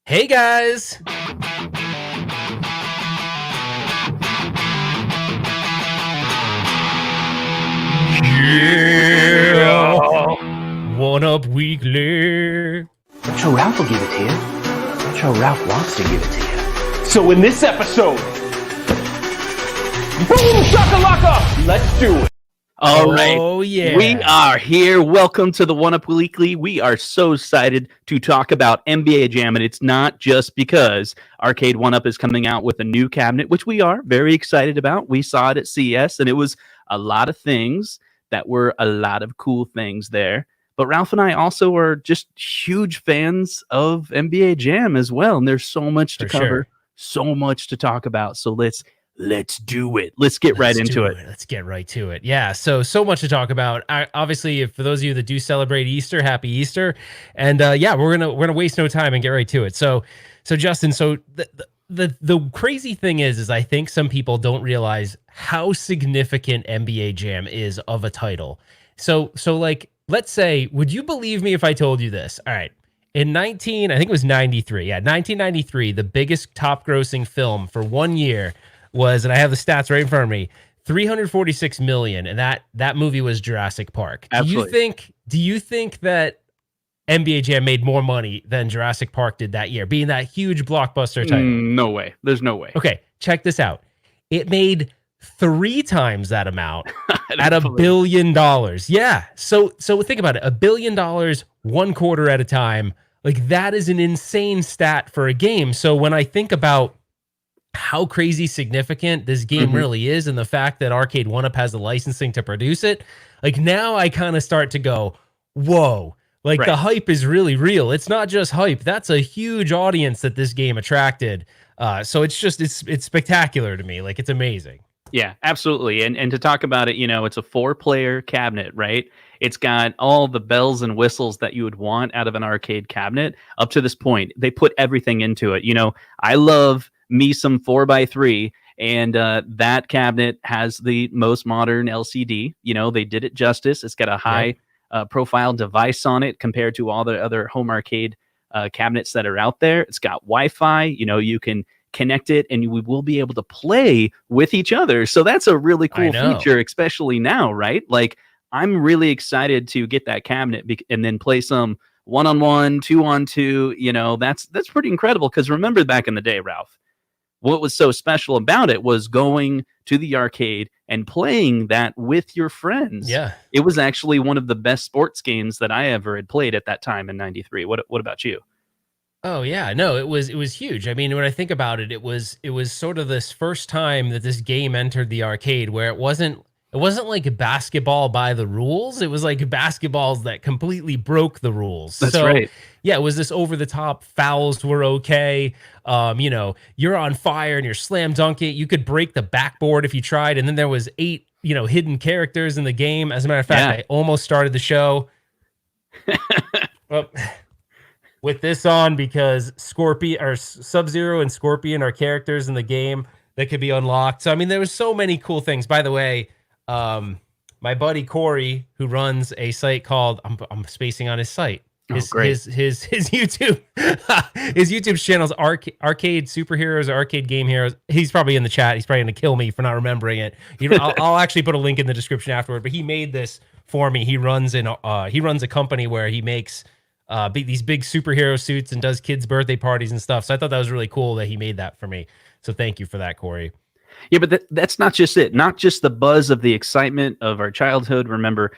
Hey guys! Yeah! One Up Weekly. RetroRalph will give it to you. RetroRalph wants to give it to you. So in this episode, Boomshakalaka! Let's do it. All right. Oh, yeah. We are here. Welcome to the One Up Weekly. We are so excited to talk about NBA Jam, and it's not just because Arcade One Up is coming out with a new cabinet, which we are very excited about. We saw it at CES, and it was a lot of things that were a lot of cool things there. But Ralph and I also are just huge fans of NBA Jam as well, and there's so much to cover, so much to talk about. So let's do it. Let's get right into it. Let's get right to it. Yeah. So much to talk about. Obviously, for those of you that do celebrate Easter, happy Easter. And yeah, we're gonna waste no time and get right to it. So Justin, the crazy thing is I think some people don't realize how significant NBA Jam is of a title. So like, let's say, would you believe me if I told you this? All right. In I think it was 93. Yeah, 1993, the biggest top grossing film for 1 year was, and I have the stats right in front of me, 346 million, and that movie was Jurassic Park. Absolutely. Do you think that NBA Jam made more money than Jurassic Park did that year, being that huge blockbuster title? No way. There's no way. Okay, check this out. It made 3 times that amount at $1 billion. Yeah. So think about it. $1 billion, 1 quarter at a time. Like, that is an insane stat for a game. So when I think about how crazy significant this game really is, and the fact that Arcade One Up has the licensing to produce it, like, now I kind of start to go, whoa, like, the hype is really real. It's not just hype. That's a huge audience that this game attracted. So it's spectacular to me. Like, it's amazing. Yeah, absolutely. And to talk about it, it's a 4-player cabinet, right? It's got all the bells and whistles that you would want out of an arcade cabinet. Up to this point, they put everything into it. I love me some 4x3, and that cabinet has the most modern LCD. They did it justice. It's got a high profile device on it compared to all the other home arcade cabinets that are out there. It's got Wi-Fi. You can connect it, and we will be able to play with each other. So that's a really cool feature, especially now, right? Like, I'm really excited to get that cabinet and then play some 1-on-1, 2-on-2. That's pretty incredible, because remember back in the day, Ralph, what was so special about it was going to the arcade and playing that with your friends. Yeah. It was actually one of the best sports games that I ever had played at that time in 93. What about you? Oh yeah, no, it was huge. I mean, when I think about it, it was sort of this first time that this game entered the arcade, where it wasn't like basketball by the rules. It was like basketballs that completely broke the rules. That's right. Yeah, it was this over the top. Fouls were okay. You're on fire and you're slam dunk it. You could break the backboard if you tried. And then there was 8, hidden characters in the game. As a matter of fact, I almost started the show. Well, with this on, because Sub-Zero and Scorpion are characters in the game that could be unlocked. So I mean, there was so many cool things. By the way, my buddy Corey, who runs a site called I'm spacing on his site. His YouTube his YouTube channel's Arcade Superheroes or Arcade Game Heroes. He's probably in the chat. He's probably gonna kill me for not remembering it. I'll actually put a link in the description afterward. But he made this for me. He runs a company where he makes these big superhero suits and does kids' birthday parties and stuff. So I thought that was really cool that he made that for me. So thank you for that, Corey. Yeah, but that's not just it. Not just the buzz of the excitement of our childhood, remember,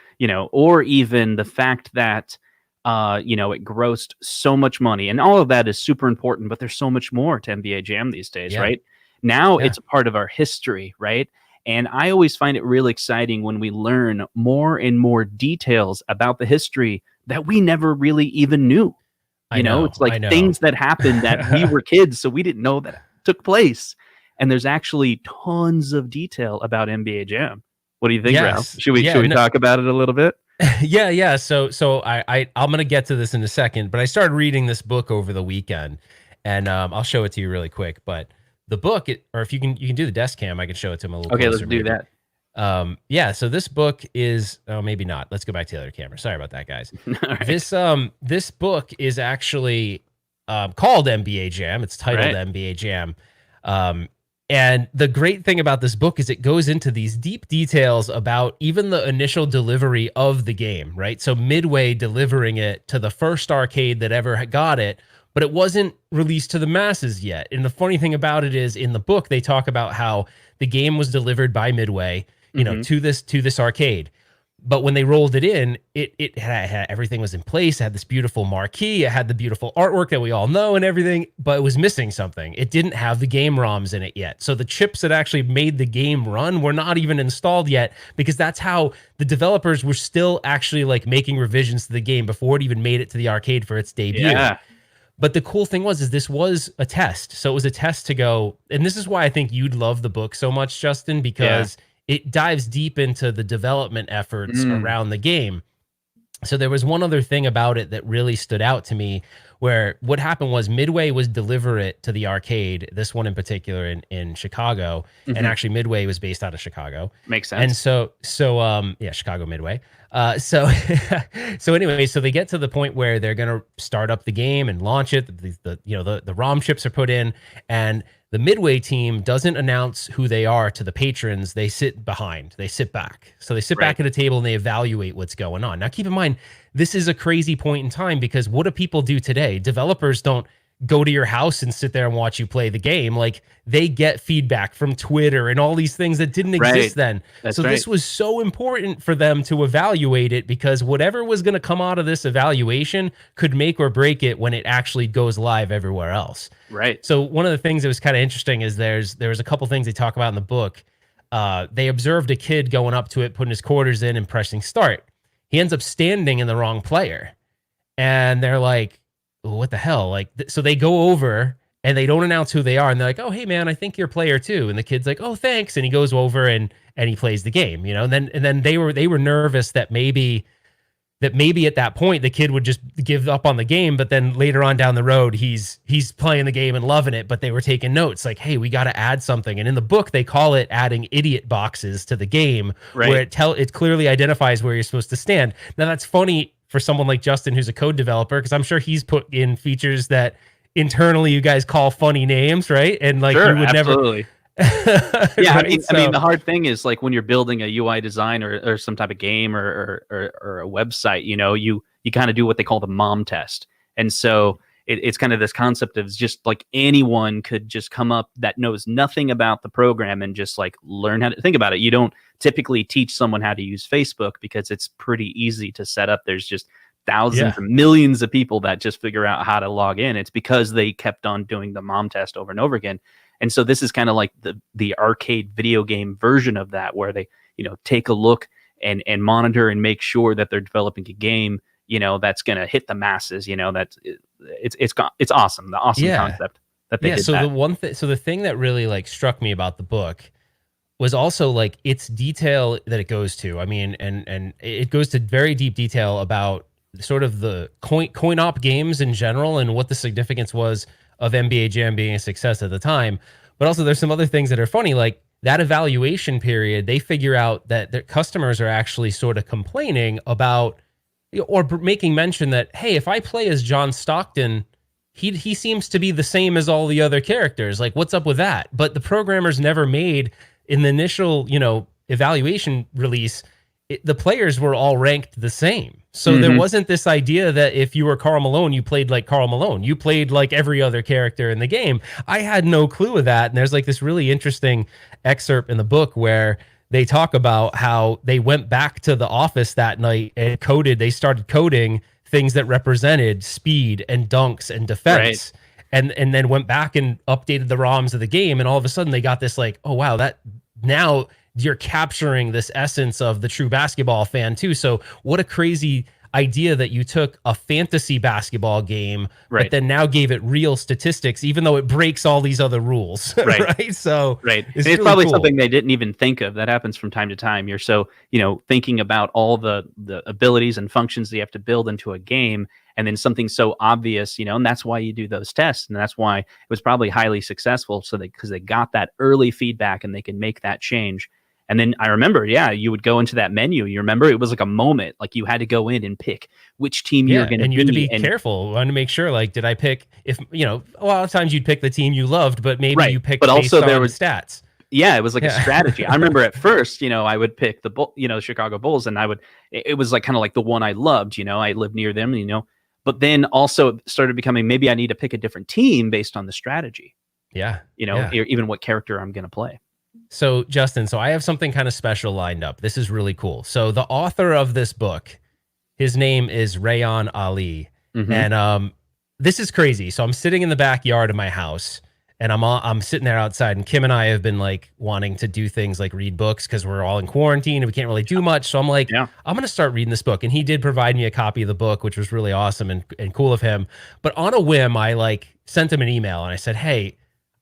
or even the fact that, it grossed so much money. And all of that is super important, but there's so much more to NBA Jam these days, right? Now it's a part of our history, right? And I always find it really exciting when we learn more and more details about the history that we never really even knew. It's like things that happened that we were kids, so we didn't know that took place. And there's actually tons of detail about NBA Jam. What do you think, Ralph? Should we talk about it a little bit? Yeah. So I'm gonna get to this in a second, but I started reading this book over the weekend, and I'll show it to you really quick. But the book, or if you can do the desk cam, I can show it to him a little. Okay, let's do that. Yeah, so this book is, oh, maybe not. Let's go back to the other camera. Sorry about that, guys. Right. This book is actually called NBA Jam. It's titled Right. NBA Jam. And the great thing about this book is it goes into these deep details about even the initial delivery of the game, right? So Midway delivering it to the first arcade that ever got it, but it wasn't released to the masses yet. And the funny thing about it is in the book, they talk about how the game was delivered by Midway, to this arcade. But when they rolled it in, it had everything was in place. It had this beautiful marquee. It had the beautiful artwork that we all know and everything, but it was missing something. It didn't have the game ROMs in it yet. So the chips that actually made the game run were not even installed yet, because that's how the developers were still actually like making revisions to the game before it even made it to the arcade for its debut. Yeah. But the cool thing is this was a test. So it was a test to go, and this is why I think you'd love the book so much, Justin, because it dives deep into the development efforts around the game. So there was one other thing about it that really stood out to me, where what happened was Midway was deliver it to the arcade, this one in particular in Chicago, and actually Midway was based out of Chicago. Makes sense. And so Chicago Midway. So anyway, so they get to the point where they're going to start up the game and launch it. The ROM chips are put in, and the Midway team doesn't announce who they are to the patrons. They sit behind. They sit back. So they sit back at a table and they evaluate what's going on. Now, keep in mind, this is a crazy point in time, because what do people do today? Developers don't go to your house and sit there and watch you play the game. Like, they get feedback from Twitter and all these things that didn't exist then. That's so this was so important for them to evaluate it, because whatever was going to come out of this evaluation could make or break it when it actually goes live everywhere else. Right. So one of the things that was kind of interesting is there was a couple things they talk about in the book. They observed a kid going up to it, putting his quarters in and pressing start. He ends up standing in the wrong player. And they're like, what the hell? Like, so they go over and they don't announce who they are. And they're like, oh, hey man, I think you're player 2. And the kid's like, oh, thanks. And he goes over and he plays the game, and then they were nervous that maybe at that point the kid would just give up on the game, but then later on down the road he's playing the game and loving it. But they were taking notes like, hey, we got to add something. And in the book they call it adding idiot boxes to the game, where it clearly identifies where you're supposed to stand. Now that's funny for someone like Justin, who's a code developer, because I'm sure he's put in features that internally you guys call funny names, right? And like, you would absolutely. never. Yeah, Right? I mean, the hard thing is like when you're building a UI design or some type of game or a website, you kind of do what they call the mom test. And so it's kind of this concept of just like anyone could just come up that knows nothing about the program and just like learn how to think about it. You don't typically teach someone how to use Facebook because it's pretty easty to set up. There's just thousands or millions of people that just figure out how to log in. It's because they kept on doing the mom test over and over again. And so this is kind of like the arcade video game version of that, where they, take a look and monitor and make sure that they're developing a game, that's going to hit the masses. That's it's awesome. The awesome concept that they did. So that. The thing that really like struck me about the book was also like its detail that it goes to. I mean, and it goes to very deep detail about sort of the coin op games in general and what the significance was of NBA Jam being a success at the time. But also there's some other things that are funny, like that evaluation period. They figure out that their customers are actually sort of complaining about or making mention that, hey, if I play as John Stockton, he seems to be the same as all the other characters. Like, what's up with that? But the programmers never made in the initial, evaluation release, the players were all ranked the same. So there wasn't this idea that if you were Karl Malone, you played like Karl Malone. You played like every other character in the game. I had no clue of that. And there's like this really interesting excerpt in the book where they talk about how they went back to the office that night and they started coding things that represented speed and dunks and defense. Right. And then went back and updated the ROMs of the game. And all of a sudden they got this like, oh, wow, that now you're capturing this essence of the true basketball fan too. So what a crazy idea that you took a fantasy basketball game, but then now gave it real statistics, even though it breaks all these other rules. Right. So it's really probably cool. Something they didn't even think of. That happens from time to time. You're so, thinking about all the abilities and functions that you have to build into a game. And then something so obvious, and that's why you do those tests. And that's why it was probably highly successful. So because they got that early feedback and they can make that change. And then I remember, yeah, you would go into that menu. You remember it was like a moment, like you had to go in and pick which team you were going to be. And you had to be careful. Want to make sure, like, did I pick, if, you know, a lot of times you'd pick the team you loved, but maybe you picked but also based there on was stats. Yeah, it was like a strategy. I remember at first, you know, I would pick the Chicago Bulls, and it was like kind of like the one I loved, you know, I lived near them, you know, but then also it started becoming, maybe I need to pick a different team based on the strategy. Yeah. You know, even what character I'm going to play. So Justin, I have something kind of special lined up. This is really cool. So the author of this book, his name is Rayan Ali. And this is crazy. So I'm sitting in the backyard of my house, and I'm sitting there outside, and Kim and I have been like wanting to do things like read books because we're all in quarantine and we can't really do much. So I'm like, I'm going to start reading this book. And he did provide me a copy of the book, which was really awesome and cool of him. But on a whim, I like sent him an email and I said, hey,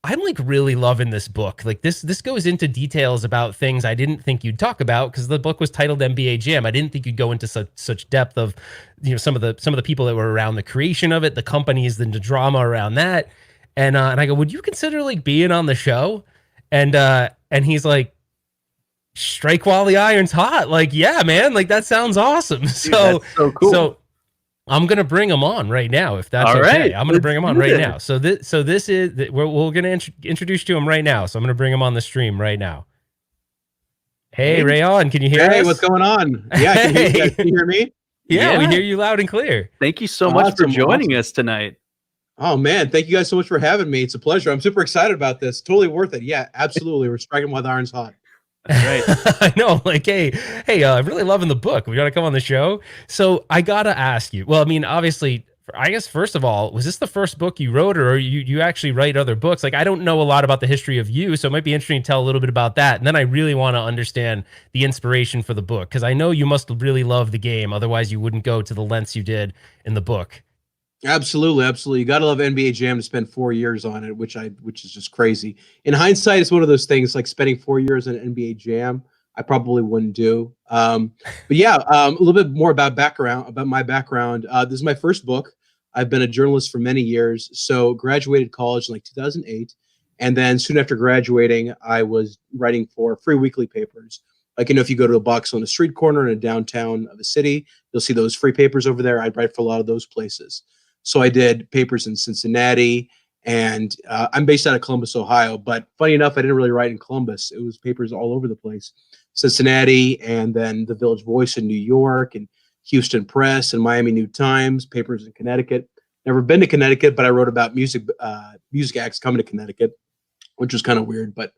I'm like really loving this book. Like this goes into details about things I didn't think you'd talk about because the book was titled NBA Jam. I didn't think you'd go into such depth of, you know, some of the people that were around the creation of it, the companies, the drama around that. And I go, would you consider like being on the show? And he's like, strike while the iron's hot. Like, yeah, man, like that sounds awesome. Dude, so cool. So I'm gonna bring him on right now, if that's okay. Right, I'm gonna bring him on right now. So this is we're gonna introduce you to him right now. So I'm gonna bring him on the stream right now. Hey, Rayan, can you hear us? Hey, what's going on? Yeah, I can hear you guys. Can you hear me? Yeah, we hear you loud and clear. Thank you so much for joining us tonight. Oh man, thank you guys so much for having me. It's a pleasure. I'm super excited about this. Totally worth it. Yeah, absolutely. We're striking while the iron's hot. Right. I know. Like, hey, I'm really loving the book. We got to come on the show. So I got to ask you, well, I mean, obviously, I guess, first of all, was this the first book you wrote, or you actually write other books? Like, I don't know a lot about the history of you, so it might be interesting to tell a little bit about that. And then I really want to understand the inspiration for the book, because I know you must really love the game. Otherwise, you wouldn't go to the lengths you did in the book. Absolutely, absolutely. You got to love NBA Jam to spend 4 years on it, which is just crazy. In hindsight, it's one of those things like spending 4 years on NBA Jam, I probably wouldn't do. But yeah, a little bit more about my background. This is my first book. I've been a journalist for many years. So graduated college in like 2008. And then soon after graduating, I was writing for free weekly papers. Like, you know, if you go to a box on a street corner in a downtown of a city, you'll see those free papers over there. I'd write for a lot of those places. So I did papers in Cincinnati, and I'm based out of Columbus, Ohio. But funny enough, I didn't really write in Columbus. It was papers all over the place. Cincinnati, and then the Village Voice in New York, and Houston Press, and Miami New Times, papers in Connecticut. Never been to Connecticut, but I wrote about music acts coming to Connecticut, which was kind of weird. But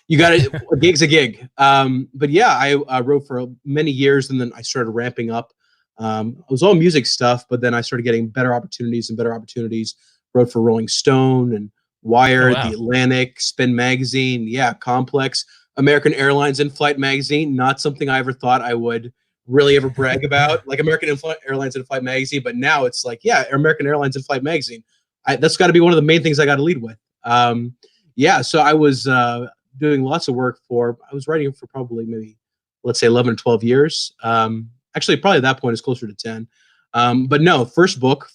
you got it. A gig's a gig. But yeah, I wrote for many years, and then I started ramping up. It was all music stuff, but then I started getting better opportunities. Wrote for Rolling Stone and Wired, The Atlantic, Spin Magazine, Complex, American Airlines In-Flight Magazine. Not something I ever thought I would really ever brag about, like American Airlines In-Flight Magazine. But now it's like, American Airlines In-Flight Magazine. That's got to be one of the main things I got to lead with. So I was doing lots of work I was writing for probably maybe, let's say 11 or 12 years. Actually, probably at that point, it's closer to 10. But no, first book,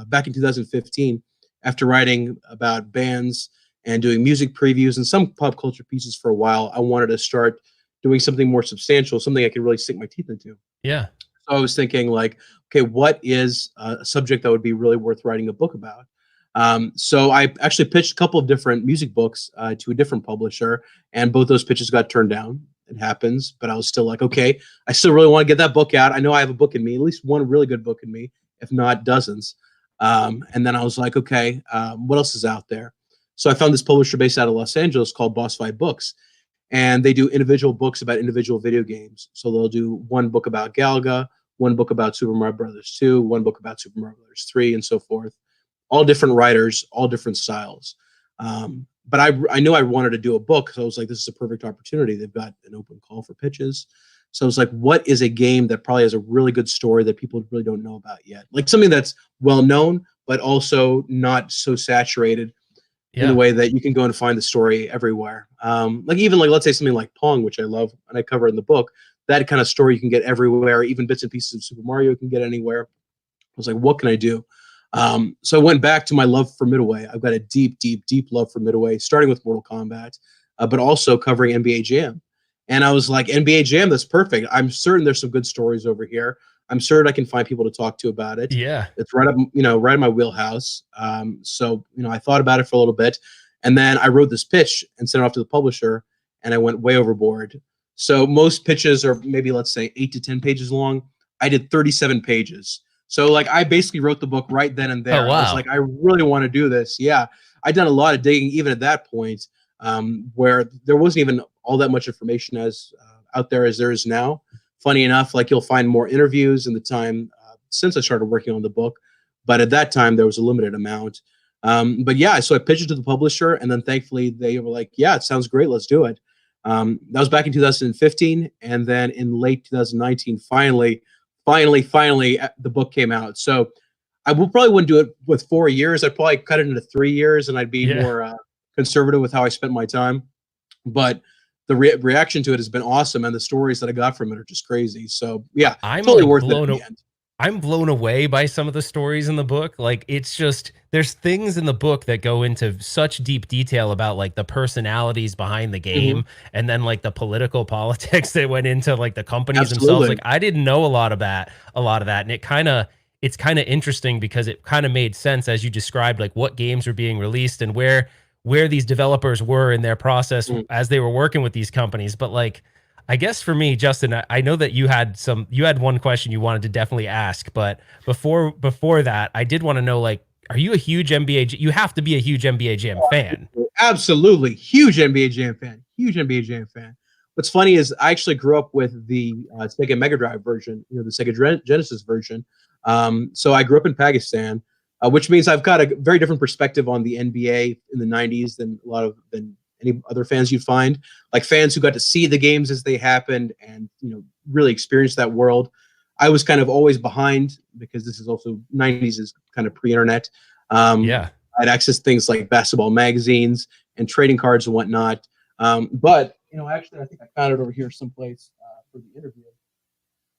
back in 2015, after writing about bands and doing music previews and some pop culture pieces for a while, I wanted to start doing something more substantial, something I could really sink my teeth into. Yeah. So I was thinking like, okay, what is a subject that would be really worth writing a book about? So I actually pitched a couple of different music books to a different publisher, and both those pitches got turned down. It happens, but I was still like, okay, I still really want to get that book out. I know I have a book in me, at least one really good book in me, if not dozens. And then I was like, okay, what else is out there? So I found this publisher based out of Los Angeles called Boss Fight Books, and they do individual books about individual video games. So they'll do one book about Galaga, one book about Super Mario Brothers 2, one book about Super Mario Brothers 3, and so forth. All different writers, all different styles. But I knew I wanted to do a book, so I was like, this is a perfect opportunity. They've got an open call for pitches. So I was like, what is a game that probably has a really good story that people really don't know about yet? Like something that's well known, but also not so saturated in the way that you can go and find the story everywhere. Let's say something like Pong, which I love and I cover in the book. That kind of story you can get everywhere. Even bits and pieces of Super Mario you can get anywhere. I was like, what can I do? So I went back to my love for Midway. I've got a deep, deep, deep love for Midway, starting with Mortal Kombat, but also covering NBA Jam. And I was like, NBA Jam, that's perfect. I'm certain there's some good stories over here. I'm certain I can find people to talk to about it. Yeah. It's right up, right in my wheelhouse. So, I thought about it for a little bit, and then I wrote this pitch and sent it off to the publisher, and I went way overboard. So most pitches are maybe, let's say, 8 to 10 pages long. I did 37 pages. So like I basically wrote the book right then and there. Oh, wow. I was like, I really want to do this. Yeah. I'd done a lot of digging even at that point, where there wasn't even all that much information as out there as there is now. Funny enough, like you'll find more interviews in the time since I started working on the book, but at that time there was a limited amount. But yeah, so I pitched it to the publisher, and then thankfully they were like, yeah, it sounds great, let's do it. That was back in 2015, and then in late 2019, finally, the book came out. So I probably wouldn't do it with 4 years. I'd probably cut it into 3 years, and I'd be more conservative with how I spent my time. But the reaction to it has been awesome, and the stories that I got from it are just crazy. So yeah, I'm totally like worth it in the end. I'm blown away by some of the stories in the book. Like, it's just, there's things in the book that go into such deep detail about like the personalities behind the game, and then like the politics that went into like the companies themselves. Like, I didn't know a lot of that. And it's kind of interesting because it kind of made sense as you described, like what games were being released and where these developers were in their process as they were working with these companies. But like, I guess for me, Justin, I know that you had one question you wanted to definitely ask, but before that, I did want to know, like, are you a huge NBA? You have to be a huge NBA Jam fan. Absolutely. Huge NBA Jam fan. What's funny is I actually grew up with the Sega Mega Drive version, the Sega Genesis version. So I grew up in Pakistan, which means I've got a very different perspective on the NBA in the 90s than any other fans you'd find, like fans who got to see the games as they happened and really experience that world. I was kind of always behind because this is also 90s is kind of pre-internet. I'd access things like basketball magazines and trading cards and whatnot. But actually, I think I found it over here someplace for the interview.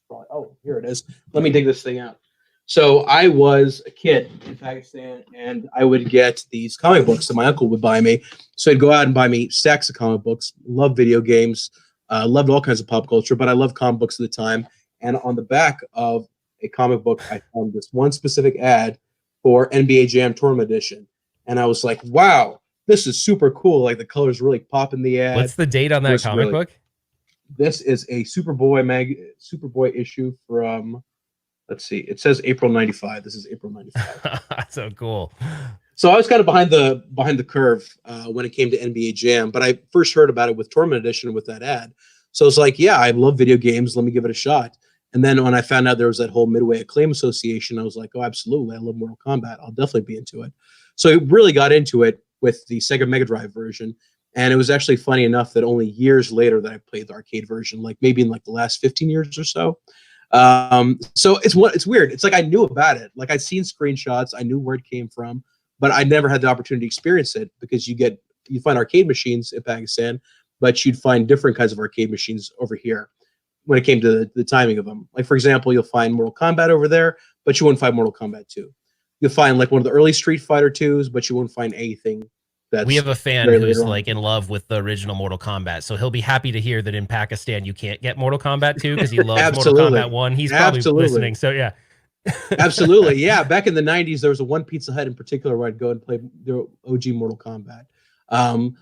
Oh, here it is. Let me dig this thing out. So I was a kid in Pakistan, and I would get these comic books that my uncle would buy me. So he'd go out and buy me stacks of comic books. Loved video games, loved all kinds of pop culture, but I loved comic books at the time. And on the back of a comic book, I found this one specific ad for NBA Jam Tournament Edition, and I was like, "Wow, this is super cool!" Like the colors really pop in the ad. What's the date on that comic book? This is a Superboy issue from. Let's see. It says April 95. This is April 95. So cool. So I was kind of behind the curve when it came to NBA Jam, but I first heard about it with Tournament Edition with that ad. So I was like, yeah, I love video games. Let me give it a shot. And then when I found out there was that whole Midway Acclaim Association, I was like, oh, absolutely. I love Mortal Kombat. I'll definitely be into it. So I really got into it with the Sega Mega Drive version. And it was actually funny enough that only years later that I played the arcade version, like maybe in like the last 15 years or so. So it's weird. It's like I knew about it. Like I'd seen screenshots, I knew where it came from, but I never had the opportunity to experience it because you find arcade machines in Pakistan, but you'd find different kinds of arcade machines over here when it came to the timing of them. Like for example, you'll find Mortal Kombat over there, but you wouldn't find Mortal Kombat 2. You'll find like one of the early Street Fighter 2s, but you won't find anything. We have a fan who's like in love with the original Mortal Kombat, so he'll be happy to hear that in Pakistan you can't get Mortal Kombat 2 because he loves Mortal Kombat 1. He's probably listening, so yeah. Absolutely, yeah. Back in the 90s, there was a one Pizza Hut in particular where I'd go and play the OG Mortal Kombat.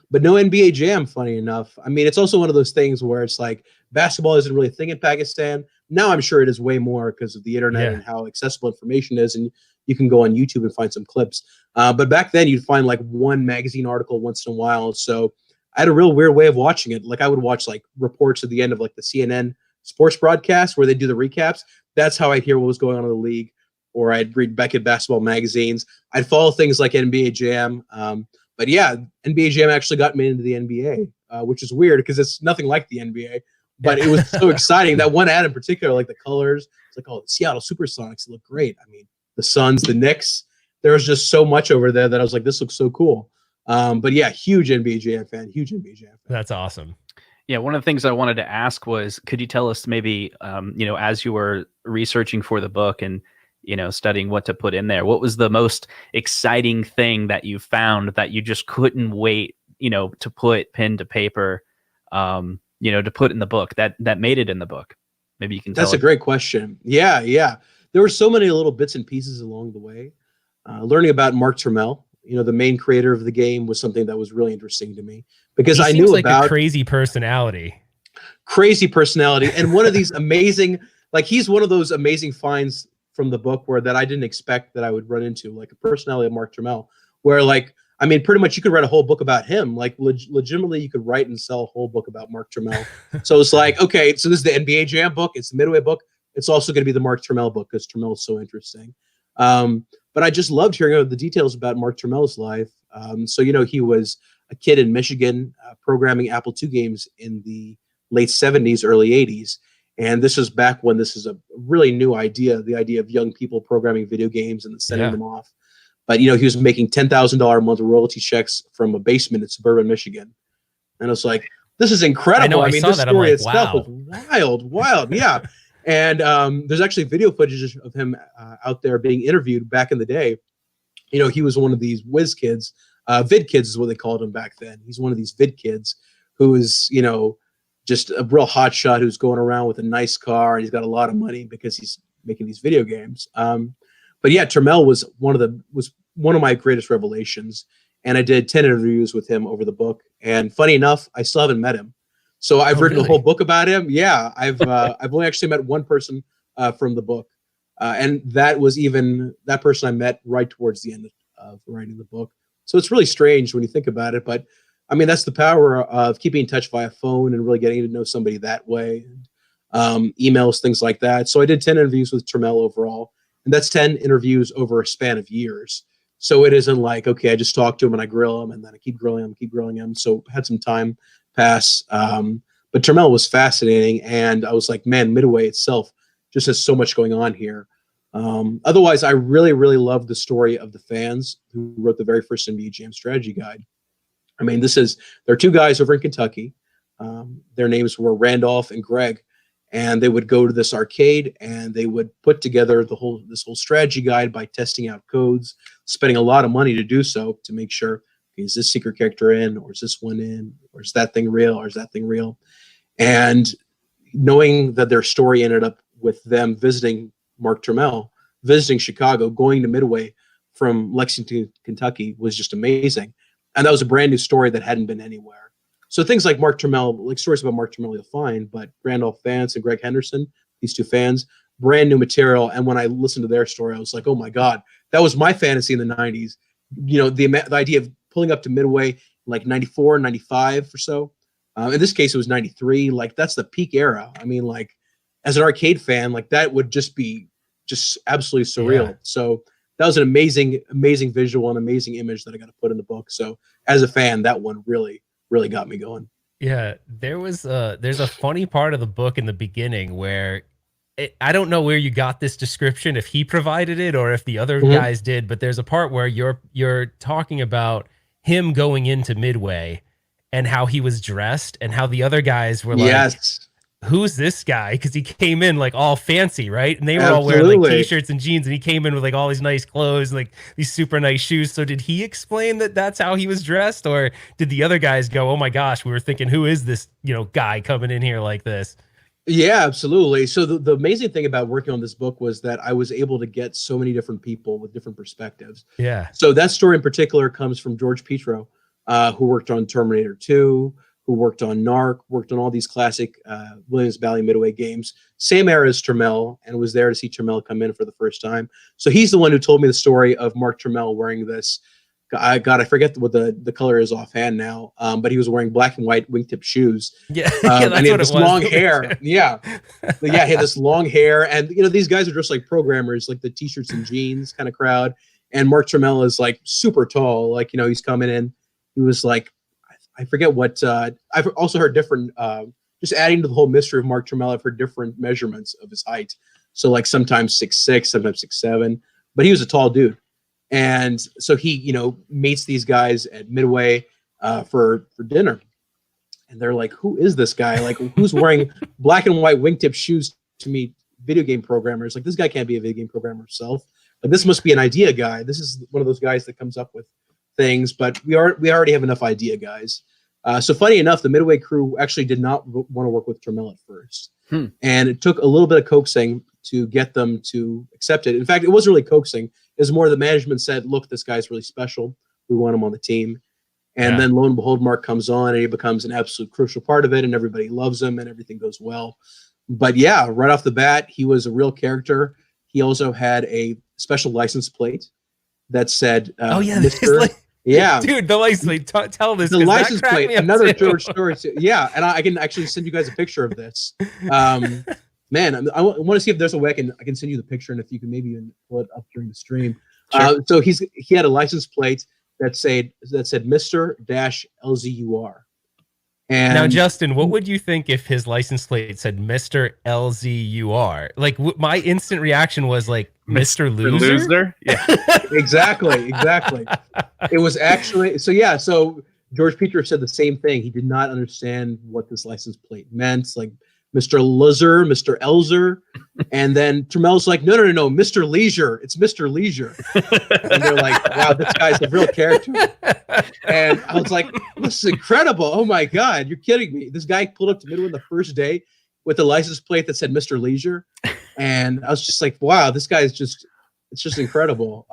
But no NBA Jam, funny enough. I mean, it's also one of those things where it's like basketball isn't really a thing in Pakistan. Now I'm sure it is way more because of the internet and how accessible information is, and you can go on YouTube and find some clips. But back then you'd find like one magazine article once in a while. So I had a real weird way of watching it. Like I would watch like reports at the end of like the CNN sports broadcast where they do the recaps. That's how I'd hear what was going on in the league. Or I'd read Beckett basketball magazines. I'd follow things like NBA Jam. But yeah, NBA Jam actually got me into the NBA, which is weird because it's nothing like the NBA. But it was so exciting. That one ad in particular, like the colors, it's like, oh, the Seattle Supersonics look great. I mean, the Suns, the Knicks, there was just so much over there that I was like, this looks so cool. But yeah, huge NBA Jam fan. That's awesome. Yeah, one of the things I wanted to ask was, could you tell us maybe, as you were researching for the book and, studying what to put in there, what was the most exciting thing that you found that you just couldn't wait, to put pen to paper, to put in the book that made it in the book? Maybe you can tell That's a great question. Yeah. There were so many little bits and pieces along the way. Learning about Mark Turmel, the main creator of the game, was something that was really interesting to me because He I seems knew like about a crazy personality. And one of these amazing, like he's one of those amazing finds from the book that I didn't expect that I would run into, like a personality of Mark Turmel, where pretty much you could write a whole book about him. Like legitimately you could write and sell a whole book about Mark Turmel. So it's like, okay, so this is the NBA Jam book, it's the Midway book, it's also going to be the Mark Turmel book because Turmel is so interesting. But I just loved hearing the details about Mark Turmel's life. So he was a kid in Michigan programming Apple II games in the late 70s, early 80s. And this is back when this is a really new idea, the idea of young people programming video games and then sending them off. But, he was making $10,000 a month royalty checks from a basement in suburban Michigan. And I was like, this is incredible. I mean, this story itself was wild. Yeah. And there's actually video footage of him out there being interviewed back in the day. He was one of these whiz kids. Vid kids is what they called him back then. He's one of these vid kids who is, just a real hot shot who's going around with a nice car and he's got a lot of money because he's making these video games. But yeah, Turmel was one of my greatest revelations. And I did 10 interviews with him over the book. And funny enough, I still haven't met him. So I've written a whole book about him. Yeah, I've only actually met one person from the book. And that was even that person I met right towards the end of writing the book. So it's really strange when you think about it. But I mean, that's the power of keeping in touch via phone and really getting to know somebody that way. Emails, things like that. So I did 10 interviews with Turmel overall. And that's 10 interviews over a span of years. So it isn't like, okay, I just talk to him and I grill him and then I keep grilling him. So had some time pass. But Turmel was fascinating. And I was like, man, Midway itself just has so much going on here. Otherwise, I really, really love the story of the fans who wrote the very first NBA Jam strategy guide. I mean, there are two guys over in Kentucky. Their names were Randolph and Greg. And they would go to this arcade and they would put together this whole strategy guide by testing out codes, spending a lot of money to do so to make sure, okay, is this secret character in, or is this one in, or is that thing real, or is that thing real? And knowing that their story ended up with them visiting Mark Turmel, visiting Chicago, going to Midway from Lexington, Kentucky was just amazing. And that was a brand new story that hadn't been anywhere. So things like Mark Turmel, like stories about Mark Turmel, you'll find, but Randolph Vance and Greg Henderson, these two fans, brand new material. And when I listened to their story, I was like, oh my God, that was my fantasy in the 90s. The idea of pulling up to Midway like 94, 95 or so. In this case, it was 93. Like that's the peak era. I mean, like as an arcade fan, like that would just be just absolutely surreal. Yeah. So that was an amazing, amazing visual and amazing image that I got to put in the book. So as a fan, that one really got me going. Yeah, there's a funny part of the book in the beginning where I don't know where you got this description, if he provided it or if the other guys did, but there's a part where you're talking about him going into Midway and how he was dressed and how the other guys were like, yes, who's this guy? Because he came in like all fancy, right? And they were all wearing like t-shirts and jeans, and he came in with like all these nice clothes, like these super nice shoes. So did he explain that that's how he was dressed, or did the other guys go, oh my gosh, we were thinking, who is this guy coming in here like this? Yeah, absolutely. So the amazing thing about working on this book was that I was able to get so many different people with different perspectives. Yeah. So that story in particular comes from George Petro, who worked on Terminator 2, who worked on Narc, worked on all these classic Williams Valley Midway games, same era as Turmel, and was there to see Turmel come in for the first time. So he's the one who told me the story of Mark Turmel wearing this. I forget what the color is offhand now, but he was wearing black and white wingtip shoes. Yeah, and he had this long hair. Yeah, he had this long hair, and these guys are just like programmers, like the t-shirts and jeans kind of crowd. And Mark Turmel is like super tall, like he's coming in. He was like, I forget what. I've also heard different. Just adding to the whole mystery of Mark Turmel, I've heard different measurements of his height. So like sometimes 6'6", sometimes 6'7", but he was a tall dude. And so he, meets these guys at Midway for dinner, and they're like, "Who is this guy? Like, who's wearing black and white wingtip shoes to meet video game programmers? Like, this guy can't be a video game programmer himself. Like, this must be an idea guy. This is one of those guys that comes up with things. But we already have enough idea guys. So funny enough, the Midway crew actually did not want to work with Turmel at first. And it took a little bit of coaxing to get them to accept it. In fact, it wasn't really coaxing. It was more the management said, look, this guy's really special. We want him on the team. And then lo and behold, Mark comes on and he becomes an absolute crucial part of it, and everybody loves him and everything goes well. But yeah, right off the bat, he was a real character. He also had a special license plate that said, Mr. Dude, the license plate. Tell this. The license plate, another George story. Yeah, and I can actually send you guys a picture of this. Man, I want to see if there's a way I can send you the picture, and if you can maybe even pull it up during the stream. Sure. So he had a license plate that said Mr.-LZUR. And now, Justin, what would you think if his license plate said Mr. LZUR? Like, my instant reaction was like, Mr. Loser? Yeah. Exactly. It was actually, so George Petrie said the same thing. He did not understand what this license plate meant. Like, Mr. Luzzer, Mr. Elzer. And then Turmel's like, no, Mr. Leisure. It's Mr. Leisure. And they're like, wow, this guy's a real character. And I was like, this is incredible. Oh my God, you're kidding me. This guy pulled up to Midway the first day with a license plate that said Mr. Leisure. And I was just like, wow, this guy is it's just incredible.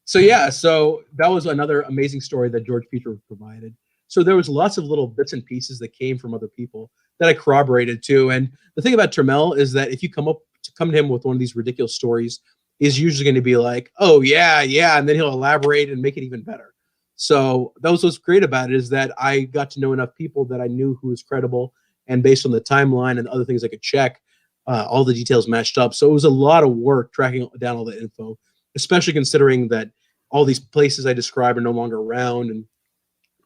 So that was another amazing story that George Petrie provided. So there was lots of little bits and pieces that came from other people that I corroborated too. And the thing about Turmel is that if you come to him with one of these ridiculous stories, he's usually going to be like, oh yeah, and then he'll elaborate and make it even better. So that was what's great about it, is that I got to know enough people that I knew who was credible, and based on the timeline and other things I could check, all the details matched up. So it was a lot of work tracking down all the info, especially considering that all these places I described are no longer around and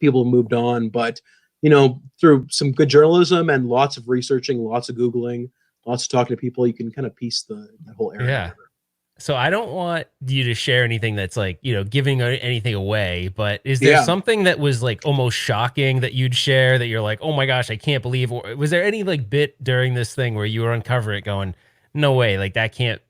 people have moved on. But through some good journalism and lots of researching, lots of Googling, lots of talking to people, you can kind of piece that whole area. Yeah. So I don't want you to share anything that's like, giving anything away, but is there something that was like almost shocking that you'd share that you're like, oh my gosh, I can't believe, or was there any like bit during this thing where you were uncover it going, no way, like that can't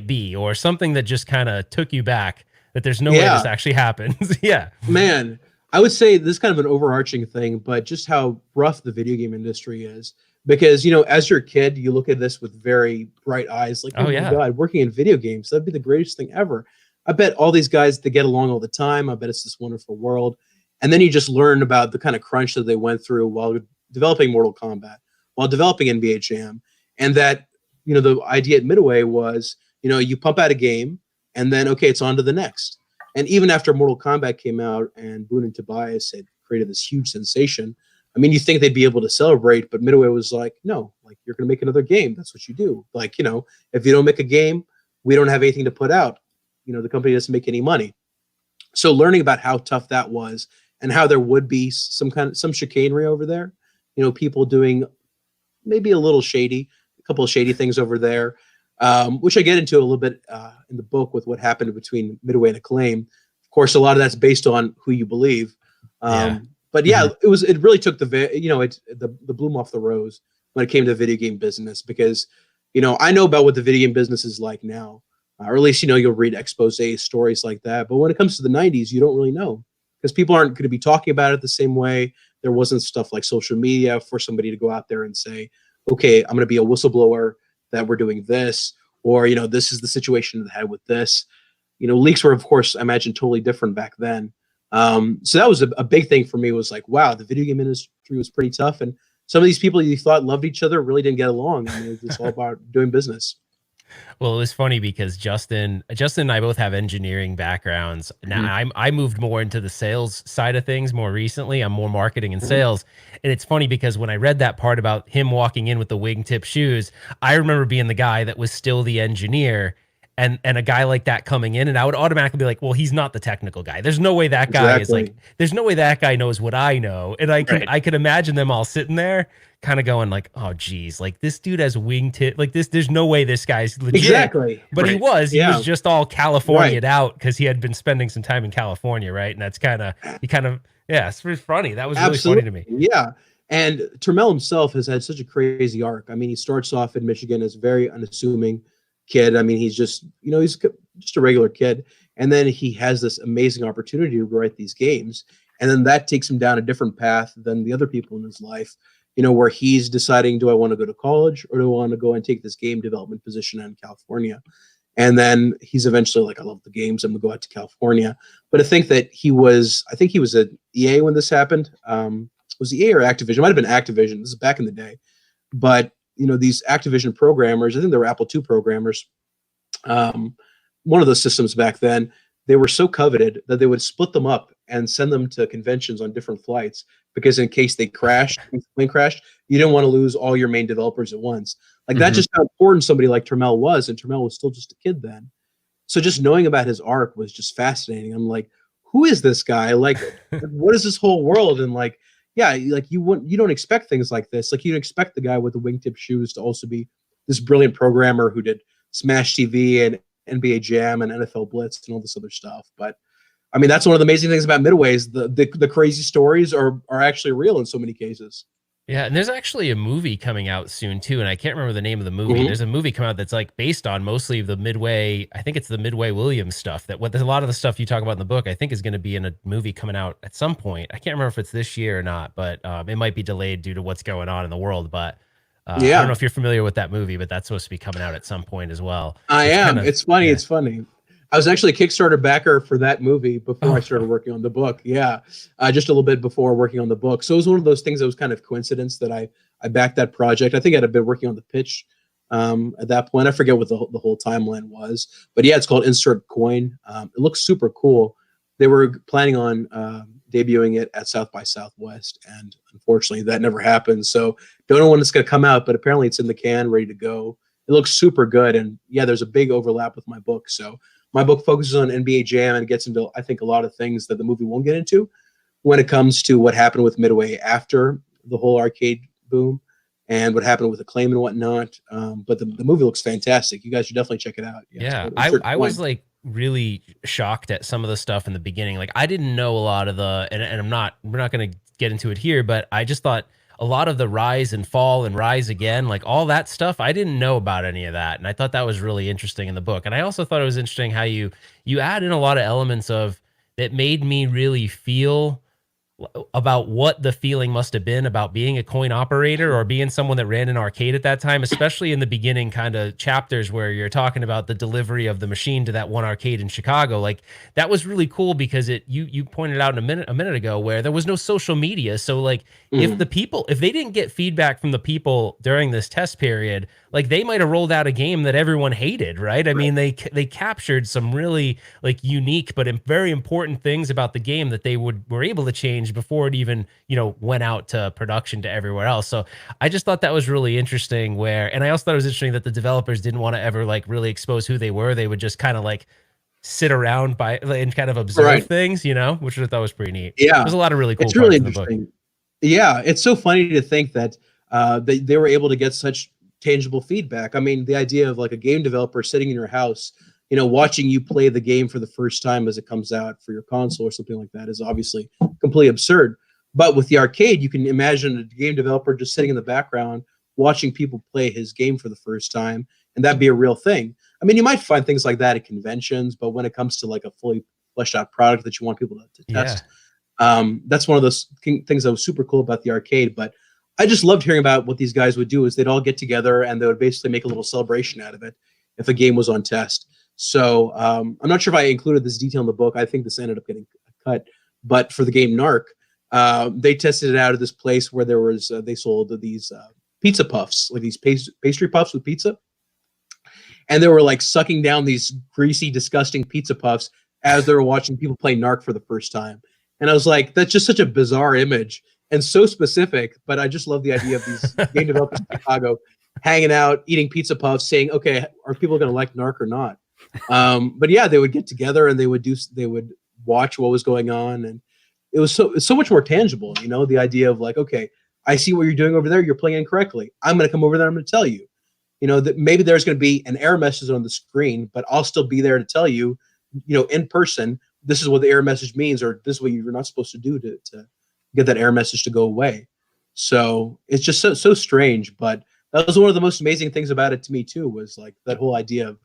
be, or something that just kind of took you back that there's no way this actually happens? Yeah, man. I would say this is kind of an overarching thing, but just how rough the video game industry is. Because, as you're a kid, you look at this with very bright eyes, like, oh my God, working in video games, that'd be the greatest thing ever. I bet all these guys, they get along all the time. I bet it's this wonderful world. And then you just learn about the kind of crunch that they went through while developing Mortal Kombat, while developing NBA Jam. And that, the idea at Midway was, you pump out a game and then, okay, it's on to the next. And even after Mortal Kombat came out and Boone and Tobias had created this huge sensation, I mean, you think they'd be able to celebrate, but Midway was like, no, like, you're going to make another game. That's what you do. Like, if you don't make a game, we don't have anything to put out. The company doesn't make any money. So learning about how tough that was and how there would be some chicanery over there, people doing maybe a couple of shady things over there, which I get into a little bit in the book with what happened between Midway and Acclaim. Of course, a lot of that's based on who you believe. But yeah, it really took the bloom off the rose when it came to the video game business, because, I know about what the video game business is like now, or at least, you'll read exposés, stories like that. But when it comes to the 90s, you don't really know, because people aren't going to be talking about it the same way. There wasn't stuff like social media for somebody to go out there and say, okay, I'm going to be a whistleblower that we're doing this, or, this is the situation that I had with this. Leaks were, of course, I imagine, totally different back then. So that was a big thing for me, was like, wow, the video game industry was pretty tough. And some of these people you thought loved each other really didn't get along. I mean, it was just all about doing business. Well, it was funny because Justin and I both have engineering backgrounds. Now I moved more into the sales side of things more recently. I'm more marketing and sales. And it's funny because when I read that part about him walking in with the wingtip shoes, I remember being the guy that was still the engineer. And a guy like that coming in, and I would automatically be like, well, he's not the technical guy. There's no way that guy is like, there's no way that guy knows what I know. And I can imagine them all sitting there kind of going like, oh geez, like this dude has wingtip, like this, there's no way this guy's legit. Exactly. But he was just all California'd out because he had been spending some time in California, right? And that's it's pretty funny. That was really funny to me. Yeah. And Turmel himself has had such a crazy arc. I mean, he starts off in Michigan as very unassuming kid. I mean, he's just, he's just a regular kid. And then he has this amazing opportunity to write these games. and then that takes him down a different path than the other people in his life, where he's deciding, do I want to go to college or do I want to go and take this game development position in California? And then he's eventually like, I love the games, I'm gonna go out to California. But I think that I think he was at EA when this happened. Was it EA or Activision? It might have been Activision. This is back in the day. But these Activision programmers, I think they were Apple II programmers. One of those systems back then, they were so coveted that they would split them up and send them to conventions on different flights, because in case they crashed, plane crashed, you didn't want to lose all your main developers at once. Like that's just how important somebody like Turmel was, and Turmel was still just a kid then. So just knowing about his arc was just fascinating. I'm like, who is this guy? Like, what is this whole world? And like, yeah, like you don't expect things like this. Like you don't expect the guy with the wingtip shoes to also be this brilliant programmer who did Smash TV and NBA Jam and NFL Blitz and all this other stuff. But I mean, that's one of the amazing things about Midway is the crazy stories are actually real in so many cases. Yeah, and there's actually a movie coming out soon too, and I can't remember the name of the movie. There's a movie coming out that's like based on mostly the Midway. I think it's the Midway Williams stuff. There's a lot of the stuff you talk about in the book, I think, is going to be in a movie coming out at some point. I can't remember if it's this year or not, but it might be delayed due to what's going on in the world. But I don't know if you're familiar with that movie, but that's supposed to be coming out at some point as well. I am. It's funny. Yeah. It's funny. I was actually a Kickstarter backer for that movie before I started working on the book. Yeah, just a little bit before working on the book. So it was one of those things that was kind of coincidence that I backed that project. I think I'd been working on the pitch at that point. I forget what the whole timeline was. But yeah, it's called Insert Coin. It looks super cool. They were planning on debuting it at South by Southwest, and unfortunately that never happened. So don't know when it's going to come out, but apparently it's in the can, ready to go. It looks super good. And yeah, there's a big overlap with my book. So my book focuses on NBA Jam and gets into, I think, a lot of things that the movie won't get into when it comes to what happened with Midway after the whole arcade boom and what happened with Acclaim and whatnot. But the movie looks fantastic. You guys should definitely check it out. Yeah, I was like really shocked at some of the stuff in the beginning. Like I didn't know a lot of the, and we're not going to get into it here, but I just thought a lot of the rise and fall and rise again, like all that stuff, I didn't know about any of that. And I thought that was really interesting in the book. And I also thought it was interesting how you add in a lot of elements of that made me really feel about what the feeling must have been about being a coin operator or being someone that ran an arcade at that time, especially in the beginning kind of chapters where you're talking about the delivery of the machine to that one arcade in Chicago. Like that was really cool because you pointed out a minute ago where there was no social media. So like if they didn't get feedback from the people during this test period, like they might have rolled out a game that everyone hated, right? I mean, they captured some really like unique but very important things about the game that they were able to change before it even, went out to production to everywhere else. So I just thought that was really interesting and I also thought it was interesting that the developers didn't want to ever like really expose who they were. They would just kind of like sit around and kind of observe things, which I thought was pretty neat. Yeah. There's a lot of really cool parts really in the book. Yeah. It's so funny to think that they were able to get such tangible feedback. I mean, the idea of like a game developer sitting in your house, watching you play the game for the first time as it comes out for your console or something like that is obviously completely absurd. But with the arcade, you can imagine a game developer just sitting in the background, watching people play his game for the first time, and that'd be a real thing. I mean, you might find things like that at conventions, but when it comes to like a fully fleshed out product that you want people to test, that's one of those things that was super cool about the arcade. But I just loved hearing about what these guys would do is they'd all get together and they would basically make a little celebration out of it if a game was on test. So I'm not sure if I included this detail in the book. I think this ended up getting cut. But for the game Narc, they tested it out at this place where there was they sold these pizza puffs, like these pastry puffs with pizza. And they were like sucking down these greasy, disgusting pizza puffs as they were watching people play Narc for the first time. And I was like, that's just such a bizarre image and so specific. But I just love the idea of these game developers in Chicago hanging out, eating pizza puffs, saying, okay, are people going to like Narc or not? But yeah, they would get together and they would watch what was going on, and it was so much more tangible. The idea of like, okay, I see what you're doing over there. You're playing incorrectly. I'm going to come over there. I'm going to tell you. That maybe there's going to be an error message on the screen, but I'll still be there to tell you, in person. This is what the error message means, or this is what you're not supposed to do to get that error message to go away. So it's just so strange. But that was one of the most amazing things about it to me too. Was like that whole idea of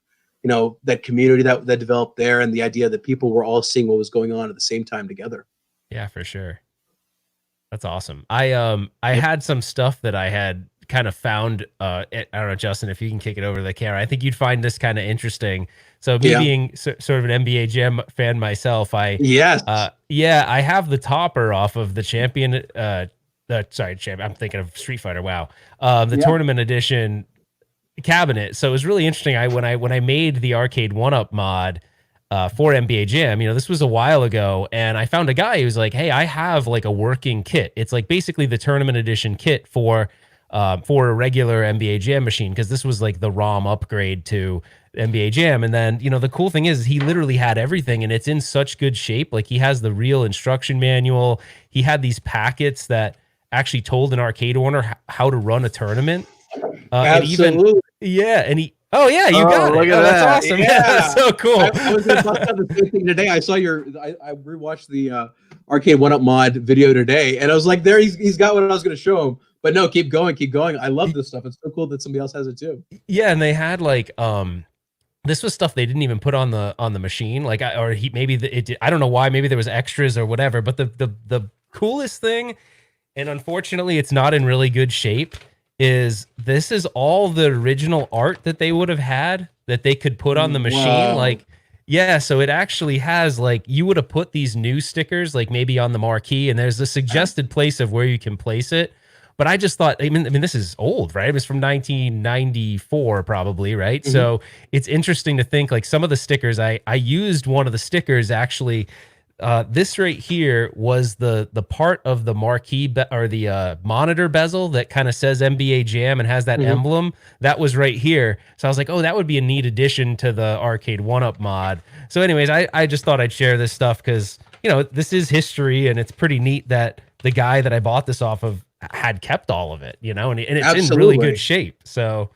that community that developed there, and the idea that people were all seeing what was going on at the same time together. Yeah, for sure. That's awesome. I had some stuff that I had kind of found. I don't know, Justin, if you can kick it over to the camera. I think you'd find this kind of interesting. So me Yeah. being sort of an NBA Jam fan myself, Yes. yeah, I have the topper off of the champion. Sorry, champ. I'm thinking of Street Fighter. Wow. The Yeah. tournament edition cabinet. So it was really interesting. When I made the arcade 1-up mod for NBA Jam, this was a while ago, and I found a guy who was like, "Hey, I have like a working kit. It's like basically the tournament edition kit for a regular NBA Jam machine, because this was like the ROM upgrade to NBA Jam." And then the cool thing is he literally had everything, and it's in such good shape. Like he has the real instruction manual. He had these packets that actually told an arcade owner how to run a tournament. Absolutely. Oh yeah, you got look it. at Oh, that's that. awesome. Yeah, that's so cool. I was going to talk about the same thing today. I saw I rewatched the arcade 1-up mod video today, and I was like, there, he's got what I was going to show him. But no, keep going. I love this stuff. It's so cool that somebody else has it too. Yeah, and they had like this was stuff they didn't even put on the machine. Like I don't know why. Maybe there was extras or whatever. But the coolest thing, and unfortunately, it's not in really good shape, this is all the original art that they would have had that they could put on the machine. Wow. Like, yeah, so it actually has, like, you would have put these new stickers like maybe on the marquee, and there's a suggested place of where you can place it. But I just thought, I mean, this is old, right? It was from 1994 probably, right? Mm-hmm. So it's interesting to think, like, some of the stickers, I used one of the stickers actually. This right here was the part of the marquee or the monitor bezel that kind of says NBA Jam and has that emblem. That was right here. So I was like, oh, that would be a neat addition to the arcade 1-up mod. So anyways, I just thought I'd share this stuff because, this is history, and it's pretty neat that the guy that I bought this off of had kept all of it, and it's in really good shape. So